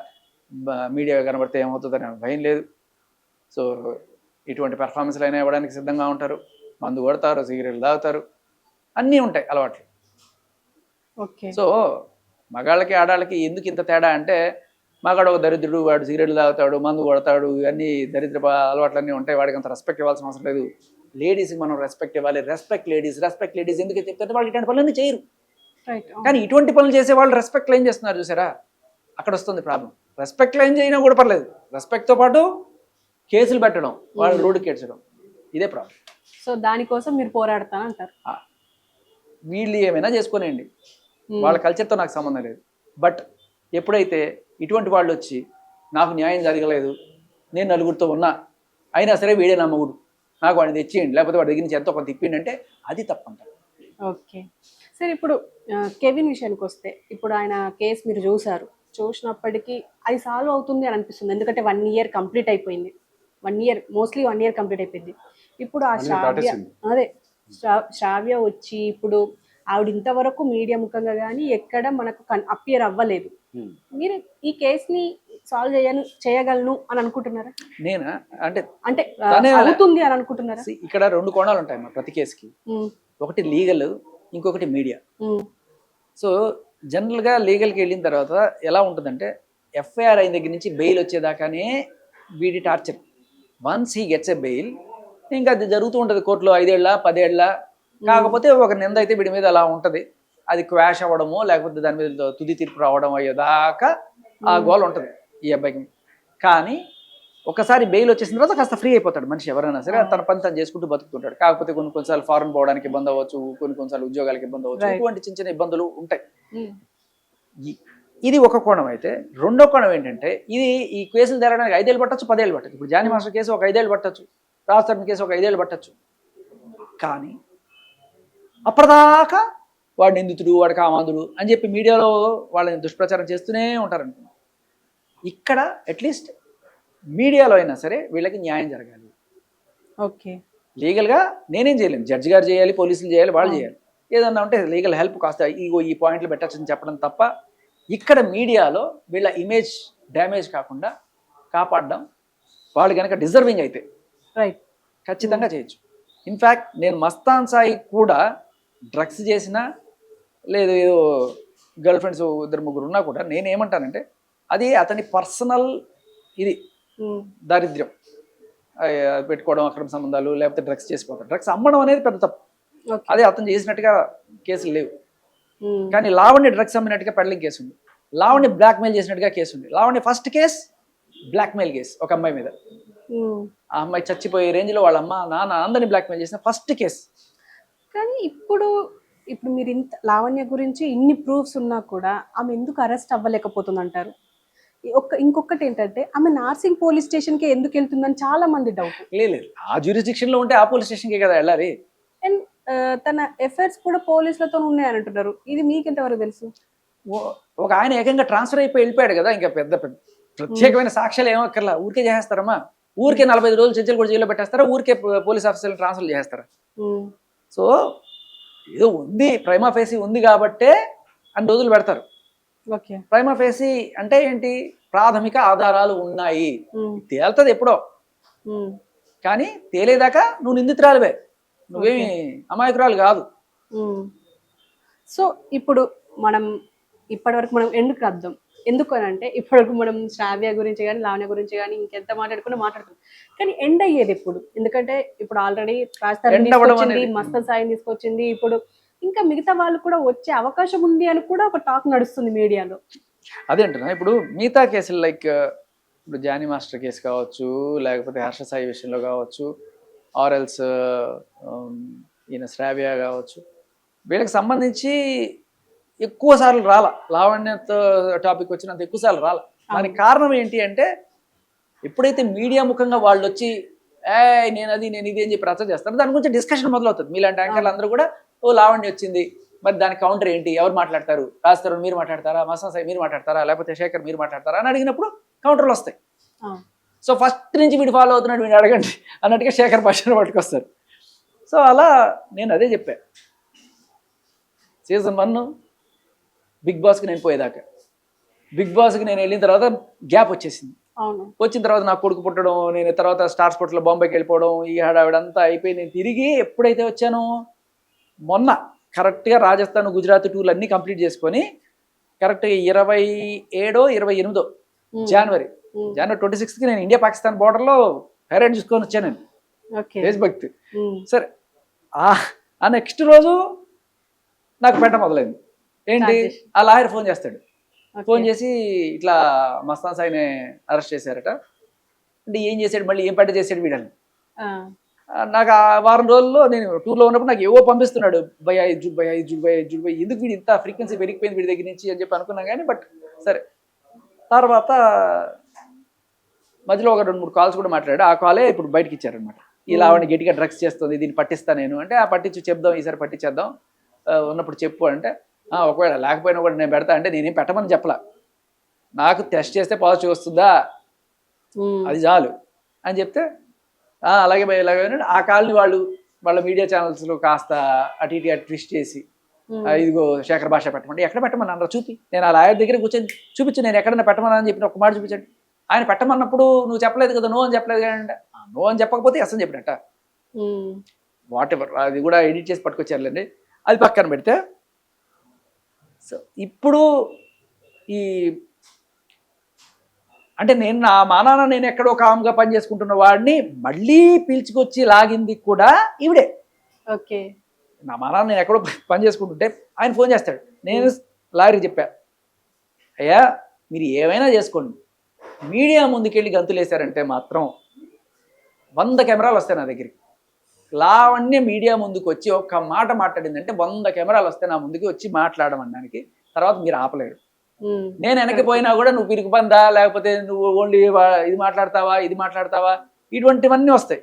మీడియా కనబడితే ఏమవుతుందని భయం లేదు. సో ఇటువంటి పెర్ఫార్మెన్స్లు అయినా ఇవ్వడానికి సిద్ధంగా ఉంటారు, మందు కొడతారు, సిగరెట్లు తాగుతారు, అన్నీ ఉంటాయి అలవాట్లు. ఓకే. సో మగాళ్ళకి ఆడాళ్ళకి ఎందుకు ఇంత తేడా అంటే, మగాడు ఒక దరిద్రుడు, వాడు సిగరెట్లు తాగుతాడు, మందు కొడతాడు, ఇవన్నీ దరిద్ర అలవాట్లన్నీ ఉంటాయి, వాడికి అంత రెస్పెక్ట్ ఇవ్వాల్సిన అవసరం లేదు. లేడీస్కి మనం రెస్పెక్ట్ ఇవ్వాలి. రెస్పెక్ట్ లేడీస్ ఎందుకు చెప్తుంటే వాళ్ళు ఇటువంటి పనులన్నీ చేయరు. కానీ ఇటువంటి పనులు చేసే వాళ్ళు రెస్పెక్ట్ క్లెయిమ్ చేస్తున్నారు చూసారా, అక్కడ వస్తుంది ప్రాబ్లం. రెస్పెక్ట్ క్లెయిమ్ చేయడం కూడా పర్లేదు, రెస్పెక్ట్తో పాటు కేసులు పెట్టడం, వాళ్ళు రోడ్డుకి ఏడ్చడం, ఇదే ప్రాబ్లం. సో దానికోసం మీరు పోరాడతాను అంటారు. వీళ్ళు ఏమైనా చేసుకోనండి, వాళ్ళ కల్చర్తో నాకు సంబంధం లేదు. బట్ ఎప్పుడైతే ఇటువంటి వాళ్ళు వచ్చి నాకు న్యాయం జరగలేదు, నేను నలుగురితో ఉన్నా, అయినా సరే వీడే నా మగుడు, నాకు వాడిని తెచ్చేయండి, లేకపోతే వాడి దగ్గర నుంచి ఎంతో కొంత తిప్పిండి అంటే అది తప్పంటారు. ఓకే. సరే, ఇప్పుడు కెవిన్ విషయానికి వస్తే, ఇప్పుడు ఆయన కేసు మీరు చూసినప్పటికీ అది సాల్వ్ అవుతుంది అని అనిపిస్తుంది. ఎందుకంటే 1 year కంప్లీట్ అయిపోయింది. 1 year మోస్ట్లీ 1 year కంప్లీట్ అయిపోయింది. ఇప్పుడు ఆ శ్రావ్య వచ్చి ఇప్పుడు ఆవిడ ఇంతవరకు మీడియా ముఖంగా కానీ ఎక్కడ మనకు అపియర్ అవ్వలేదు. మీరు ఈ కేసుని సాల్వ్ చేయగలను అని అనుకుంటున్నారా? నేనా అంటే అవుతుంది అని అనుకుంటున్నారా? ఇక్కడ 2 కోణాలు ఉంటాయి మా ప్రతి కేసుకి. ఒకటి లీగల్, ఇంకొకటి మీడియా. సో జనరల్గా లీగల్కి వెళ్ళిన తర్వాత ఎలా ఉంటుందంటే, ఎఫ్ఐఆర్ అయిన దగ్గర నుంచి బెయిల్ వచ్చేదాకానే వీడి torture. Once he gets a bail, ఇంకా అది జరుగుతూ ఉంటుంది కోర్టులో 5 ఏళ్ళ 10 ఏళ్ళ. కాకపోతే ఒక నింద అయితే వీడి మీద అలా ఉంటుంది, అది క్వాష్ అవ్వడమో లేకపోతే దాని మీద తుది తీర్పు రావడం అయ్యేదాకా ఆ గోల్ ఉంటుంది ఈ అబ్బాయికి. కానీ ఒకసారి బెయిల్ వచ్చేసిన తర్వాత కాస్త ఫ్రీ అయిపోతాడు మనిషి, ఎవరైనా సరే తన పని తను చేసుకుంటూ బతుకుతుంటాడు. కాకపోతే కొన్నిసార్లు ఫారెన్ పోవడానికి ఇబ్బంది అవ్వచ్చు, కొన్నిసార్లు ఉద్యోగాలకు ఇబ్బంది అవ్వచ్చు, ఇటువంటి చిన్న చిన్న ఇబ్బందులు ఉంటాయి. ఇది ఒక కోణం అయితే, రెండో కోణం ఏంటంటే, ఈ కేసులు తేరడానికి 5 ఏళ్ళు పట్టచ్చు, 10 ఏళ్ళు పట్టచ్చు. ఇప్పుడు జానీ మాస్టర్ కేసు ఒక 5 ఏళ్ళు పట్టచ్చు, రాజస్థాన్ కేసు ఒక 5 ఏళ్ళు పట్టచ్చు. కానీ అప్పటిదాకా వాడు నిందితుడు, వాడు కామాంధుడు అని చెప్పి మీడియాలో వాళ్ళని దుష్ప్రచారం చేస్తూనే ఉంటారనుకున్నాం. ఇక్కడ అట్లీస్ట్ మీడియాలో అయినా సరే వీళ్ళకి న్యాయం జరగాలి. ఓకే. లీగల్గా నేనేం చేయలేను, జడ్జి గారు చేయాలి, పోలీసులు చేయాలి, వాళ్ళు చేయాలి. ఏదన్నా ఉంటే లీగల్ హెల్ప్ కాస్త ఈ పాయింట్లు పెట్టచ్చని చెప్పడం తప్ప, ఇక్కడ మీడియాలో వీళ్ళ ఇమేజ్ డ్యామేజ్ కాకుండా కాపాడడం, వాళ్ళు కనుక డిజర్వింగ్ అయితే ఖచ్చితంగా చేయొచ్చు. ఇన్ఫ్యాక్ట్ నేను మస్తాన్ సాయి కూడా డ్రగ్స్ చేసినా లేదు, ఏదో గర్ల్ ఫ్రెండ్స్ 2-3 ఉన్నా కూడా నేనేమంటానంటే, అది అతని పర్సనల్ ఇది దారిద్ర్యం పెట్టుకోవడం, అక్రమ సంబంధాలు, లేకపోతే డ్రగ్స్ చేసిపోతాడు. డ్రగ్స్ అమ్మడం అనేది పెద్ద తప్పు, అదే అతను చేసినట్టుగా కేసులు లేవు. కానీ లావణ్య డ్రగ్స్ అమ్మినట్టుగా పెడలింగ్ కేసు ఉంది, లావణ్య బ్లాక్మెయిల్ చేసినట్టుగా కేసు ఉంది. Lavanya first case blackmail case ఒక అమ్మాయి మీద, ఆ అమ్మాయి చచ్చిపోయే రేంజ్లో వాళ్ళ అమ్మ నాన్న అందరినీ బ్లాక్మెయిల్ చేసిన ఫస్ట్ కేసు. కానీ ఇప్పుడు మీరు ఇంత లావణ్య గురించి ఇన్ని ప్రూఫ్స్ ఉన్నా కూడా ఆమె ఎందుకు అరెస్ట్ అవ్వలేకపోతుంది అంటారు? ఇంకొకటి ఏంటంటే, ఆమె నార్సింగ్ పోలీస్ స్టేషన్కి ఎందుకు వెళ్తుందని చాలా మంది డౌట్. లేదు, ఆ జ్యూరిస్డిక్షన్లో ఉంటే ఆ పోలీస్ స్టేషన్కే కదా వెళ్ళాలి. అండ్ తన ఎఫ్ఐఆర్స్ కూడా పోలీసులతో ఉన్నాయని అంటున్నారు. ఇది మీకు ఎంతవరకు తెలుసు? ఒక ఆయన ఏకంగా ట్రాన్స్ఫర్ అయిపోయి వెళ్ళిపోయాడు కదా, ఇంకా పెద్ద ప్రత్యేకమైన సాక్ష్యాలు ఏమక్కర్లా, ఊరికే చేస్తారమ్మా. ఊరికే 45 రోజులు చర్చలు కూడా జైల్లో పెట్టేస్తారా, ఊరికే పోలీస్ ఆఫీసర్లు ట్రాన్స్ఫర్ చేస్తారా? సో ఏదో ఉంది, ప్రైమా ఫేసీ ఉంది కాబట్టే అన్ని రోజులు పెడతారు. ప్రైమా ఫేసీ అంటే ఏంటి? ప్రాథమిక ఆధారాలు ఉన్నాయి, తేలుతుంది ఎప్పుడో. కానీ తేలేదాకా నువ్వు నిందితురాలువే, నువ్వేమి అమాయకురాలు కాదు. సో ఇప్పుడు ఇప్పటివరకు మనం ఎందుకు అని అంటే, ఇప్పటివరకు మనం శ్రావ్య గురించి కానీ లావణ్య గురించి కానీ ఇంకెంత మాట్లాడుతున్నాం. కానీ ఎండ్ అయ్యేది ఎప్పుడు? ఎందుకంటే ఇప్పుడు ఆల్రెడీ రాజస్థాన్ మస్తాన్ సాయి తీసుకొచ్చింది, ఇప్పుడు ఇంకా మిగతా వాళ్ళు కూడా వచ్చే అవకాశం ఉంది అని కూడా ఒక టాక్ నడుస్తుంది మీడియాలో. అదేంటున్నా, ఇప్పుడు మిగతా కేసులు లైక్ ఇప్పుడు జానీ మాస్టర్ కేసు కావచ్చు, లేకపోతే హర్ష సాయి విషయంలో కావచ్చు, ఆర్ఎల్స్ ఈయన శ్రావ్య కావచ్చు, వీళ్ళకి సంబంధించి ఎక్కువ సార్లు రాల, లావణ్యతో టాపిక్ వచ్చినంత ఎక్కువ సార్లు రాల. దానికి కారణం ఏంటి అంటే, ఎప్పుడైతే మీడియా ముఖంగా వాళ్ళు వచ్చి నేను ఇది అని చెప్పి రచ్చ చేస్తారు, దాని గురించి డిస్కషన్ మొదలవుతుంది. మీలాంటి యాంకర్లు అందరూ కూడా, ఓ లావణ్య వచ్చింది, మరి దానికి కౌంటర్ ఏంటి, ఎవరు మాట్లాడతారు, రాస్తారు మీరు మాట్లాడతారా, మస్తాన్ సాయి మీరు మాట్లాడతారా, లేకపోతే శేఖర్ మీరు మాట్లాడతారా అని అడిగినప్పుడు కౌంటర్లు వస్తాయి. సో ఫస్ట్ నుంచి వీడు ఫాలో అవుతున్నాడు, వీడు అడగండి అన్నట్టుగా శేఖర్ భాషను పట్టుకొస్తారు. సో అలా నేను అదే చెప్పాను, సీజన్ 1 బిగ్ బాస్కి నేను పోయేదాకా. బిగ్ బాస్కి నేను వెళ్ళిన తర్వాత గ్యాప్ వచ్చేసింది. అవును. వచ్చిన తర్వాత నాకు కొడుకు పుట్టడం, నేను తర్వాత స్టార్ స్పోర్ట్స్లో బాంబేకి వెళ్ళిపోవడం, ఈ హడావిడంతా అయిపోయి నేను తిరిగి ఎప్పుడైతే వచ్చానో మొన్న కరెక్ట్గా రాజస్థాన్, గుజరాత్ టూర్లు అన్నీ కంప్లీట్ చేసుకొని కరెక్ట్గా 27 28 జనవరి 26కి నేను ఇండియా పాకిస్తాన్ బోర్డర్లో హైరైడ్ చూసుకొని వచ్చాను నేను ఓకే. దేశభక్తి. సరే ఆ నెక్స్ట్ రోజు నాకు పెట్ట మొదలైంది. ఏంటి, ఆ లాయర్ ఫోన్ చేస్తాడు. ఫోన్ చేసి ఇట్లా మస్తాన్ సాయిని అరెస్ట్ చేశారట అంటే ఏం చేశాడు, మళ్ళీ ఏం పెట్ట చేశాడు వీడని. నాకు ఆ వారం రోజుల్లో నేను టూర్లో ఉన్నప్పుడు నాకు ఏవో పంపిస్తున్నాడు, భయ ఇజ్జుడ్ భయ ఇజ్జుడ్ భయ ఇజ్జుడ్ భయ, ఎందుకు వీడు ఇంత ఫ్రీక్వెన్సీ పెరిగిపోయింది వీడి దగ్గర నుంచి అని చెప్పి అనుకున్నాం కానీ బట్ సరే. తర్వాత మధ్యలో ఒక 2-3 కాల్స్ కూడా మాట్లాడాడు. ఆ కాలే ఇప్పుడు బయటకి ఇచ్చారనమాట. ఇలా ఆవిడ గట్టిగా డ్రగ్స్ చేస్తుంది, దీన్ని పట్టిస్తా నేను అంటే, ఆ పట్టించి చెప్దాం, ఈసారి పట్టించేద్దాం, ఉన్నప్పుడు చెప్పు అంటే, ఒకవేళ లేకపోయినా కూడా నేను పెడతా అంటే, నేనేం పెట్టమని చెప్పలా, నాకు టెస్ట్ చేస్తే పాజిటివ్ వస్తుందా అది చాలు అని చెప్తే అలాగే భయ ఇలాగే. ఆ కాల్ని వాళ్ళ మీడియా ఛానల్స్లో కాస్త అటు ఇటు ట్విస్ట్ చేసి ఇదిగో శేఖర్ భాష పెట్టమంటే, ఎక్కడ పెట్టమని అన్నారు చూపి, నేను ఆ లాయర్ దగ్గర కూర్చొని చూపించు, నేను ఎక్కడన్నా పెట్టమన్నా అని చెప్పిన ఒక మాట చూపించండి. ఆయన పెట్టమన్నప్పుడు నువ్వు చెప్పలేదు కదా, నో అని చెప్పలేదు కదంటే, నో అని చెప్పకపోతే ఎస్ అని చెప్పినట్ట, వాట్ ఎవర్, అది కూడా ఎడిట్ చేసి పట్టుకొచ్చారులేండి. అది పక్కన పెడితే, సో ఇప్పుడు ఈ అంటే నేను నా మానాన నేను ఎక్కడో కామ్గా పని చేసుకుంటున్న వాడిని మళ్ళీ పిలుచుకొచ్చి లాగింది కూడా ఈవిడే. ఓకే. నా మానాన నేను ఎక్కడో పని చేసుకుంటుంటే ఆయన ఫోన్ చేస్తాడు. నేను లాయర్కి చెప్పా, అయ్యా మీరు ఏమైనా చేసుకోండి, మీడియా ముందుకెళ్ళి గంతులేశారంటే మాత్రం 100 కెమెరాలు వస్తాయి నా దగ్గరికి. లావణ్య మీడియా ముందుకు వచ్చి ఒక్క మాట మాట్లాడిందంటే 100 కెమెరాలు వస్తాయి నా ముందుకి వచ్చి మాట్లాడమనడానికి. తర్వాత మీరు ఆపలేరు. నేను వెనక్కి పోయినా కూడా నువ్వు పిరికి పందా, లేకపోతే నువ్వు ఓన్లీ ఇది మాట్లాడతావా, ఇటువంటివన్నీ వస్తాయి.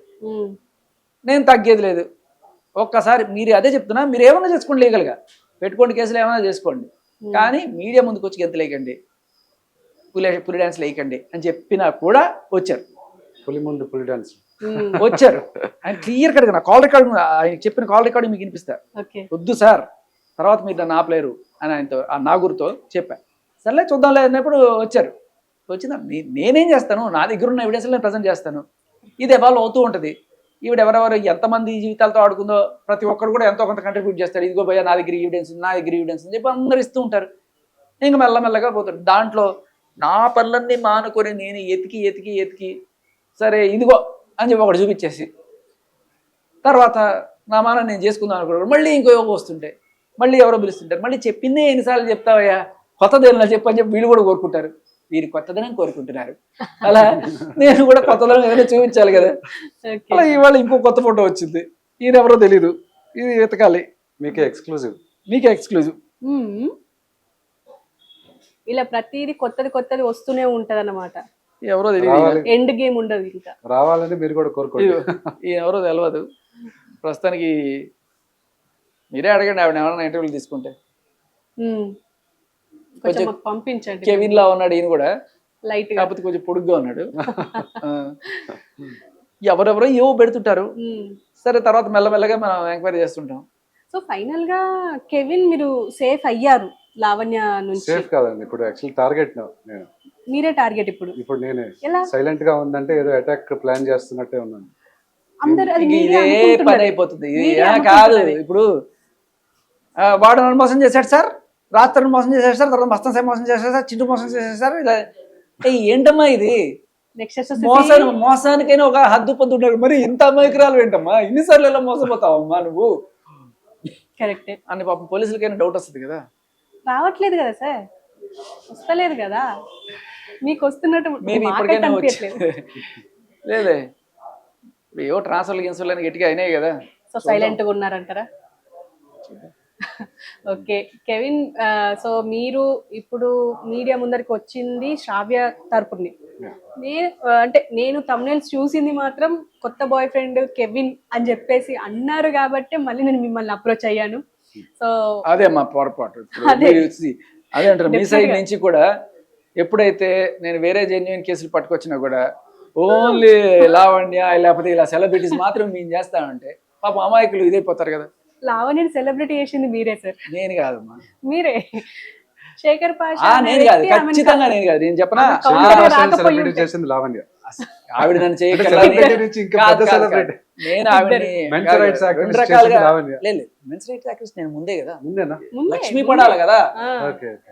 నేను తగ్గేది లేదు. ఒక్కసారి మీరు అదే చెప్తున్నా, మీరు ఏమైనా చేసుకోండి, లీగల్గా పెట్టుకోండి, కేసులు ఏమైనా చేసుకోండి, కానీ మీడియా ముందుకు వచ్చి గెంత లేకండి, పులి డాన్స్ లేకండి అని చెప్పినా కూడా వచ్చారు. పులి ముందు పులి డాన్స్ వచ్చారు. ఆయన క్లియర్ కట్గా నా కాల్ రికార్డు, ఆయన చెప్పిన కాల్ రికార్డు మీకు వినిపిస్తా. వద్దు సార్, తర్వాత మీరు నన్ను ఆపలేరు అని ఆయనతో, ఆ నాగురుతో చెప్పా. సర్లే చూద్దాంలే అన్నప్పుడు వచ్చారు. వచ్చిందా నేనేం చేస్తాను, నా దగ్గర ఉన్న ఎవిడెన్స్ నేను ప్రజెంట్ చేస్తాను. ఇది ఎవాల్వ్ అవుతూ ఉంటుంది. ఈవిడ ఎవరెవరు ఎంతమంది జీవితాలతో ఆడుకుందో ప్రతి ఒక్కరు కూడా ఎంతో కొంత కంట్రిబ్యూట్ చేస్తాడు. ఇదిగో భయ్యా నా దగ్గర ఎవిడెన్స్ అని చెప్పి అందరు ఇస్తూ ఉంటారు. ఇంకా మెల్లమెల్లగా పోతాడు. దాంట్లో నా పనులన్నీ మానుకొని నేను ఎతికి సరే ఇదిగో అని చెప్పి ఒకటి చూపించేసి, తర్వాత నా మాన నేను చేసుకుందాం అనుకున్నాడు. మళ్ళీ ఇంకో వస్తుంటే మళ్ళీ ఎవరో పిలుస్తుంటారు. మళ్ళీ చెప్పిందే ఎన్నిసార్లు చెప్తావయ్యా, కొత్తదేనా చెప్పని చెప్పి వీళ్ళు కూడా కోరుకుంటారు. వీరు కొత్తదనం కోరుకుంటున్నారు. అలా నేను కూడా కొత్తదనం ఏదైనా చూపించాలి కదా. అలా ఇవాళ ఇంకో కొత్త ఫోటో వచ్చింది, ఈయన ఎవరో తెలీదు, ఇది వెతకాలి. మీకే ఎక్స్క్లూజివ్. ఇలా ప్రతిదీ కొత్తది వస్తూనే ఉంటది అన్నమాట. ఎవరో తెలియదు, ఎండ్ గేమ్ ఉండదు, ఇంకా రావాలని మీరు కూడా కోరుకోండి. ఎవరో తెలియదు. ప్రస్తుతానికి మీరే అడగండి, ఆవిడ ఎవరైనా ఇంటర్వ్యూలు తీసుకుంటే. కొంచెం పంపించండి. కెవిన్ లా ఉన్నాడు ఈయన కూడా, లైట్ కాకపోతే కొంచెం పొడుగ్గా ఉన్నాడు. ఎవరెవరో ఏవో పెడుతుంటారు. సరే తర్వాత మెల్లమెల్లగా మనం ఎంక్వైరీ చేస్తుంటాం. సో ఫైనల్ గా కెవిన్ మీరు సేఫ్ అయ్యారు లావణ్య నుంచి? సేఫ్ కాదండి, ఇప్పుడు యాక్చువల్ టార్గెట్ నేను. మీరే టార్గెట్ ఇప్పుడు నేనే. సైలెంట్ గా ఉందంటే ఏదో అటాక్ ప్లాన్ చేస్తున్నట్టే ఉన్నాను. అందరూ అది ఇదే పని అయిపోతుంది. ఇది కాదు, ఇప్పుడు వాడు మోసం చేశాడు సార్, రాత్రి మోసం చేశాడు సార్, తర్వాత మస్తాన్ సాయి మోసం చేశాడు సార్, చింటూ మోసం చేశాడు సార్, ఇలా ఏంటమ్మా ఇది? మోసానికైనా ఒక హద్దు పొద్దు ఉంటాడు, మరి ఇంత అమాయకురాలు ఏంటమ్మా, ఇన్నిసార్లు ఎలా మోసపోతావమ్మా నువ్వు? కరెక్టే అని పాపం పోలీసులకైనా డౌట్ వస్తుంది కదా. రావట్లేదు కదా సార్, వస్తలేదు కదా, మీకు వస్తున్నట్టు లేదే. ఇప్పుడు ఏవో ట్రాన్స్ఫర్లు గిన్స్ఫర్లు గట్టిగా అయినాయి కదా, సో సైలెంట్ గా ఉన్నారంటారా? ఓకే కెవిన్, సో మీరు ఇప్పుడు మీడియా ముందరికి వచ్చింది శ్రావ్య తరపుని. నేను తమ్నైల్స్ చూసింది మాత్రం కొత్త బాయ్ ఫ్రెండ్ కెవిన్ అని చెప్పేసి అన్నారు కాబట్టి మళ్ళీ నేను మిమ్మల్ని అప్రోచ్ అయ్యాను. సో అదే మా పొరపాటు. అదే అంటారు మీ సైడ్ నుంచి కూడా. ఎప్పుడైతే నేను వేరే జెన్యున్ కేసులు పట్టుకొచ్చినా కూడా ఓన్లీ లావణ్య లేకపోతే ఇలా సెలబ్రిటీస్ మాత్రం మేము చేస్తామంటే పాపం అమాయకులు ఇదైపోతారు కదా. లావణ్యని సెలబ్రిటీ చేసింది మీరే సార్, నేను కాదమ్మా. మీరే శేఖర్ పాష నేను కాదు, ఖచ్చితంగా నేను కాదు. నేను చెప్పనా, సెలబ్రిటీ చేసింది లావణ్య. ఆవిడ నన్ను Celebrity నుంచి ఇంకా పెద్ద celebrity. నేను ఆవిడని Men's rights activist రెండు రకాలుగా చేసింది లావణ్య. లేదు, మెన్స్ రైట్స్ యాక్టివిస్ట్ నేను ముందే కదా, ముందేనా? లక్ష్మీ పడాలి కదా. Okay okay.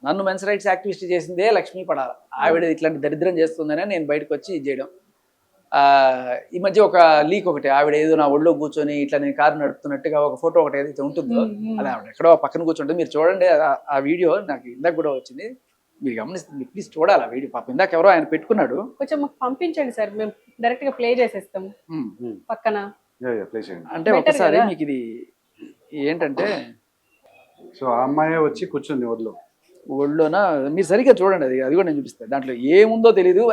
నన్ను మెన్స్ రైట్స్ యాక్టివిస్ట్ చేసిందే లక్ష్మీ పడాలి. ఆవిడ ఇట్లాంటి దరిద్రం చేస్తుందనే నేను బయటకు వచ్చి ఇది చేయడం. ఈ మధ్య ఒక లీక్ ఒకటి, ఆవిడ ఏదో నా ఒళ్ళో కూర్చొని ఇట్లా నేను కారు నడుపుతున్నట్టుగా ఒక ఫోటో ఒకటి ఏదైతే ఉంటుందో అది ఆవిడ ఎక్కడో పక్కన కూర్చుంటుంది. మీరు చూడండి ఆ వీడియో, నాకు ఇందాక కూడా వచ్చింది, మీరు గమనిస్తుంది, ప్లీజ్ చూడాలి ఆ వీడియో. పాప ఇందాక ఎవరో ఆయన పెట్టుకున్నాడు, కొంచెం మాకు పంపించండి సార్, మేము డైరెక్ట్ గా ప్లే చేసేస్తాం పక్కన. ప్లే చేయండి. అంటే ఒకసారి మీకు ఇది ఏంటంటే, సో ఆ అమ్మాయి వచ్చి కూర్చుంది ఒళ్ళో. ఒళ్ళోన మీరు సరిగ్గా చూడండి, అది కూడా నేను చూపిస్తాను. దాంట్లో ఏముందో తెలియదు,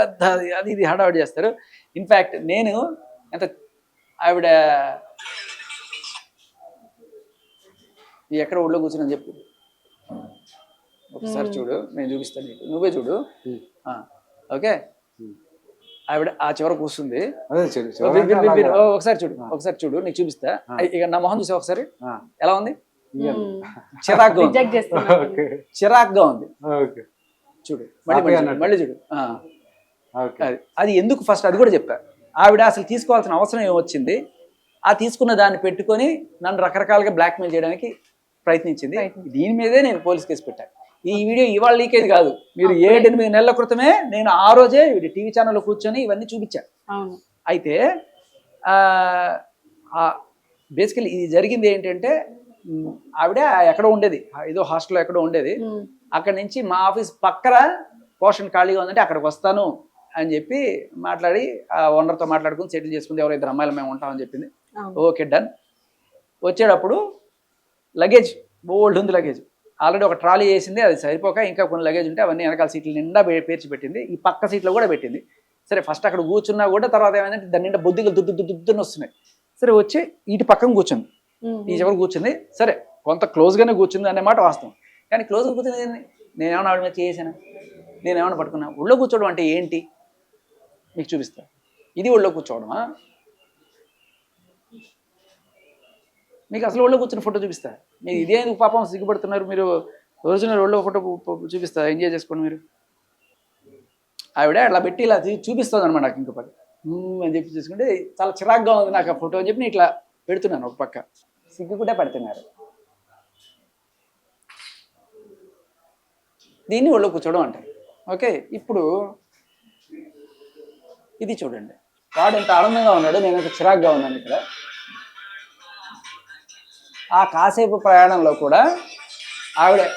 అది ఇది హడావిడి చేస్తారు. ఇన్ఫ్యాక్ట్ నేను ఎంత ఆవిడ ఎక్కడ ఒళ్ళో కూర్చుని చెప్పు ఒకసారి చూడు, నేను చూపిస్తాను నీకు, నువ్వే చూడు. ఓకే, ఆవిడ ఆ చివర కూర్చుంది. ఒకసారి చూడు, ఒకసారి చూడు, నీకు చూపిస్తా. ఇక నా మొహం చూసా ఒకసారి, ఎలా ఉంది? చిరాగ్గా ఉంది, చిరాగ్గా ఉంది. చూడు మళ్ళీ చూడు. అది ఎందుకు ఫస్ట్ అది కూడా చెప్పా. ఆవిడ అసలు తీసుకోవాల్సిన అవసరం ఏమొచ్చింది, ఆ తీసుకున్న దాన్ని పెట్టుకొని నన్ను రకరకాలుగా బ్లాక్మెయిల్ చేయడానికి ప్రయత్నించింది. దీని మీదే నేను పోలీస్ కేసు పెట్టాను. ఈ వీడియో ఇవాళ లీకేజ్ కాదు, మీరు 7-8 నెలల క్రితమే నేను ఆ రోజే టీవీ ఛానల్లో కూర్చొని ఇవన్నీ చూపించాను. అయితే బేసికలీ ఇది జరిగింది ఏంటంటే, ఆవిడ ఎక్కడో ఉండేది, ఏదో హాస్టల్లో ఎక్కడో ఉండేది. అక్కడి నుంచి మా ఆఫీస్ పక్కన పోర్షన్ ఖాళీగా ఉందంటే అక్కడికి వస్తాను అని చెప్పి మాట్లాడి ఆ ఓనర్తో మాట్లాడుకుని సెటిల్ చేసుకుంది. ఎవరో 2 అమ్మాయిలు మేము ఉంటామని చెప్పింది. Okay done. వచ్చేటప్పుడు లగేజ్ బోల్డ్ ఉంది, లగేజ్ ఆల్రెడీ ఒక ట్రాలీ వేసింది, అది సరిపోక ఇంకా కొన్ని లగేజ్ ఉంటే అవన్నీ వెనకాల సీట్లు నిండా పేర్చి పెట్టింది. ఈ పక్క సీట్లో కూడా పెట్టింది. సరే ఫస్ట్ అక్కడ కూర్చున్నా కూడా తర్వాత ఏమైందంటే దాని నిండా బొద్దిగా దుద్దుని వస్తున్నాయి. సరే వచ్చి ఇటు పక్కన కూర్చుంది, ఈ చివరి కూర్చుంది. సరే కొంత క్లోజ్గానే కూర్చుంది అనే మాట వాస్తవం. కానీ క్లోజ్గా కూర్చుంది నేనేమన్నా ఆవిడ మీద చేసాను, నేనేమన్నా పట్టుకున్నా. ఒళ్ళో కూర్చోవడం అంటే ఏంటి మీకు చూపిస్తా. ఇది ఒళ్ళో కూర్చోవడమా? మీకు అసలు ఒళ్ళో కూర్చున్న ఫోటో చూపిస్తా. మీరు ఇదే ఎందుకు పాపం సిగ్గుపడుతున్నారు? మీరు ఒరిజినల్ ఒళ్ళో ఫోటో చూపిస్తా, ఎంజాయ్ చేసుకోండి మీరు. ఆవిడ అట్లా పెట్టి ఇలా చూపిస్తుంది అనమాట నాకు. ఇంకో పక్క అని చెప్పి చూసుకుంటే చాలా చిరాగ్గా ఉంది నాకు ఆ ఫోటో అని చెప్పి నేను ఇట్లా పెడుతున్నాను. ఒక పక్క సిగ్గు కూడా పెడుతున్నారు. దీన్ని ఒళ్ళో కూర్చోవడం అంటారు. ఓకే, ఇప్పుడు ఇది చూడండి. వాడు ఎంత ఆనందంగా ఉన్నాడు, నేను ఎంత చిరాగ్గా ఉన్నాను ఇక్కడ. ఆ కాసేపు ప్రయాణంలో కూడా ఆవిడ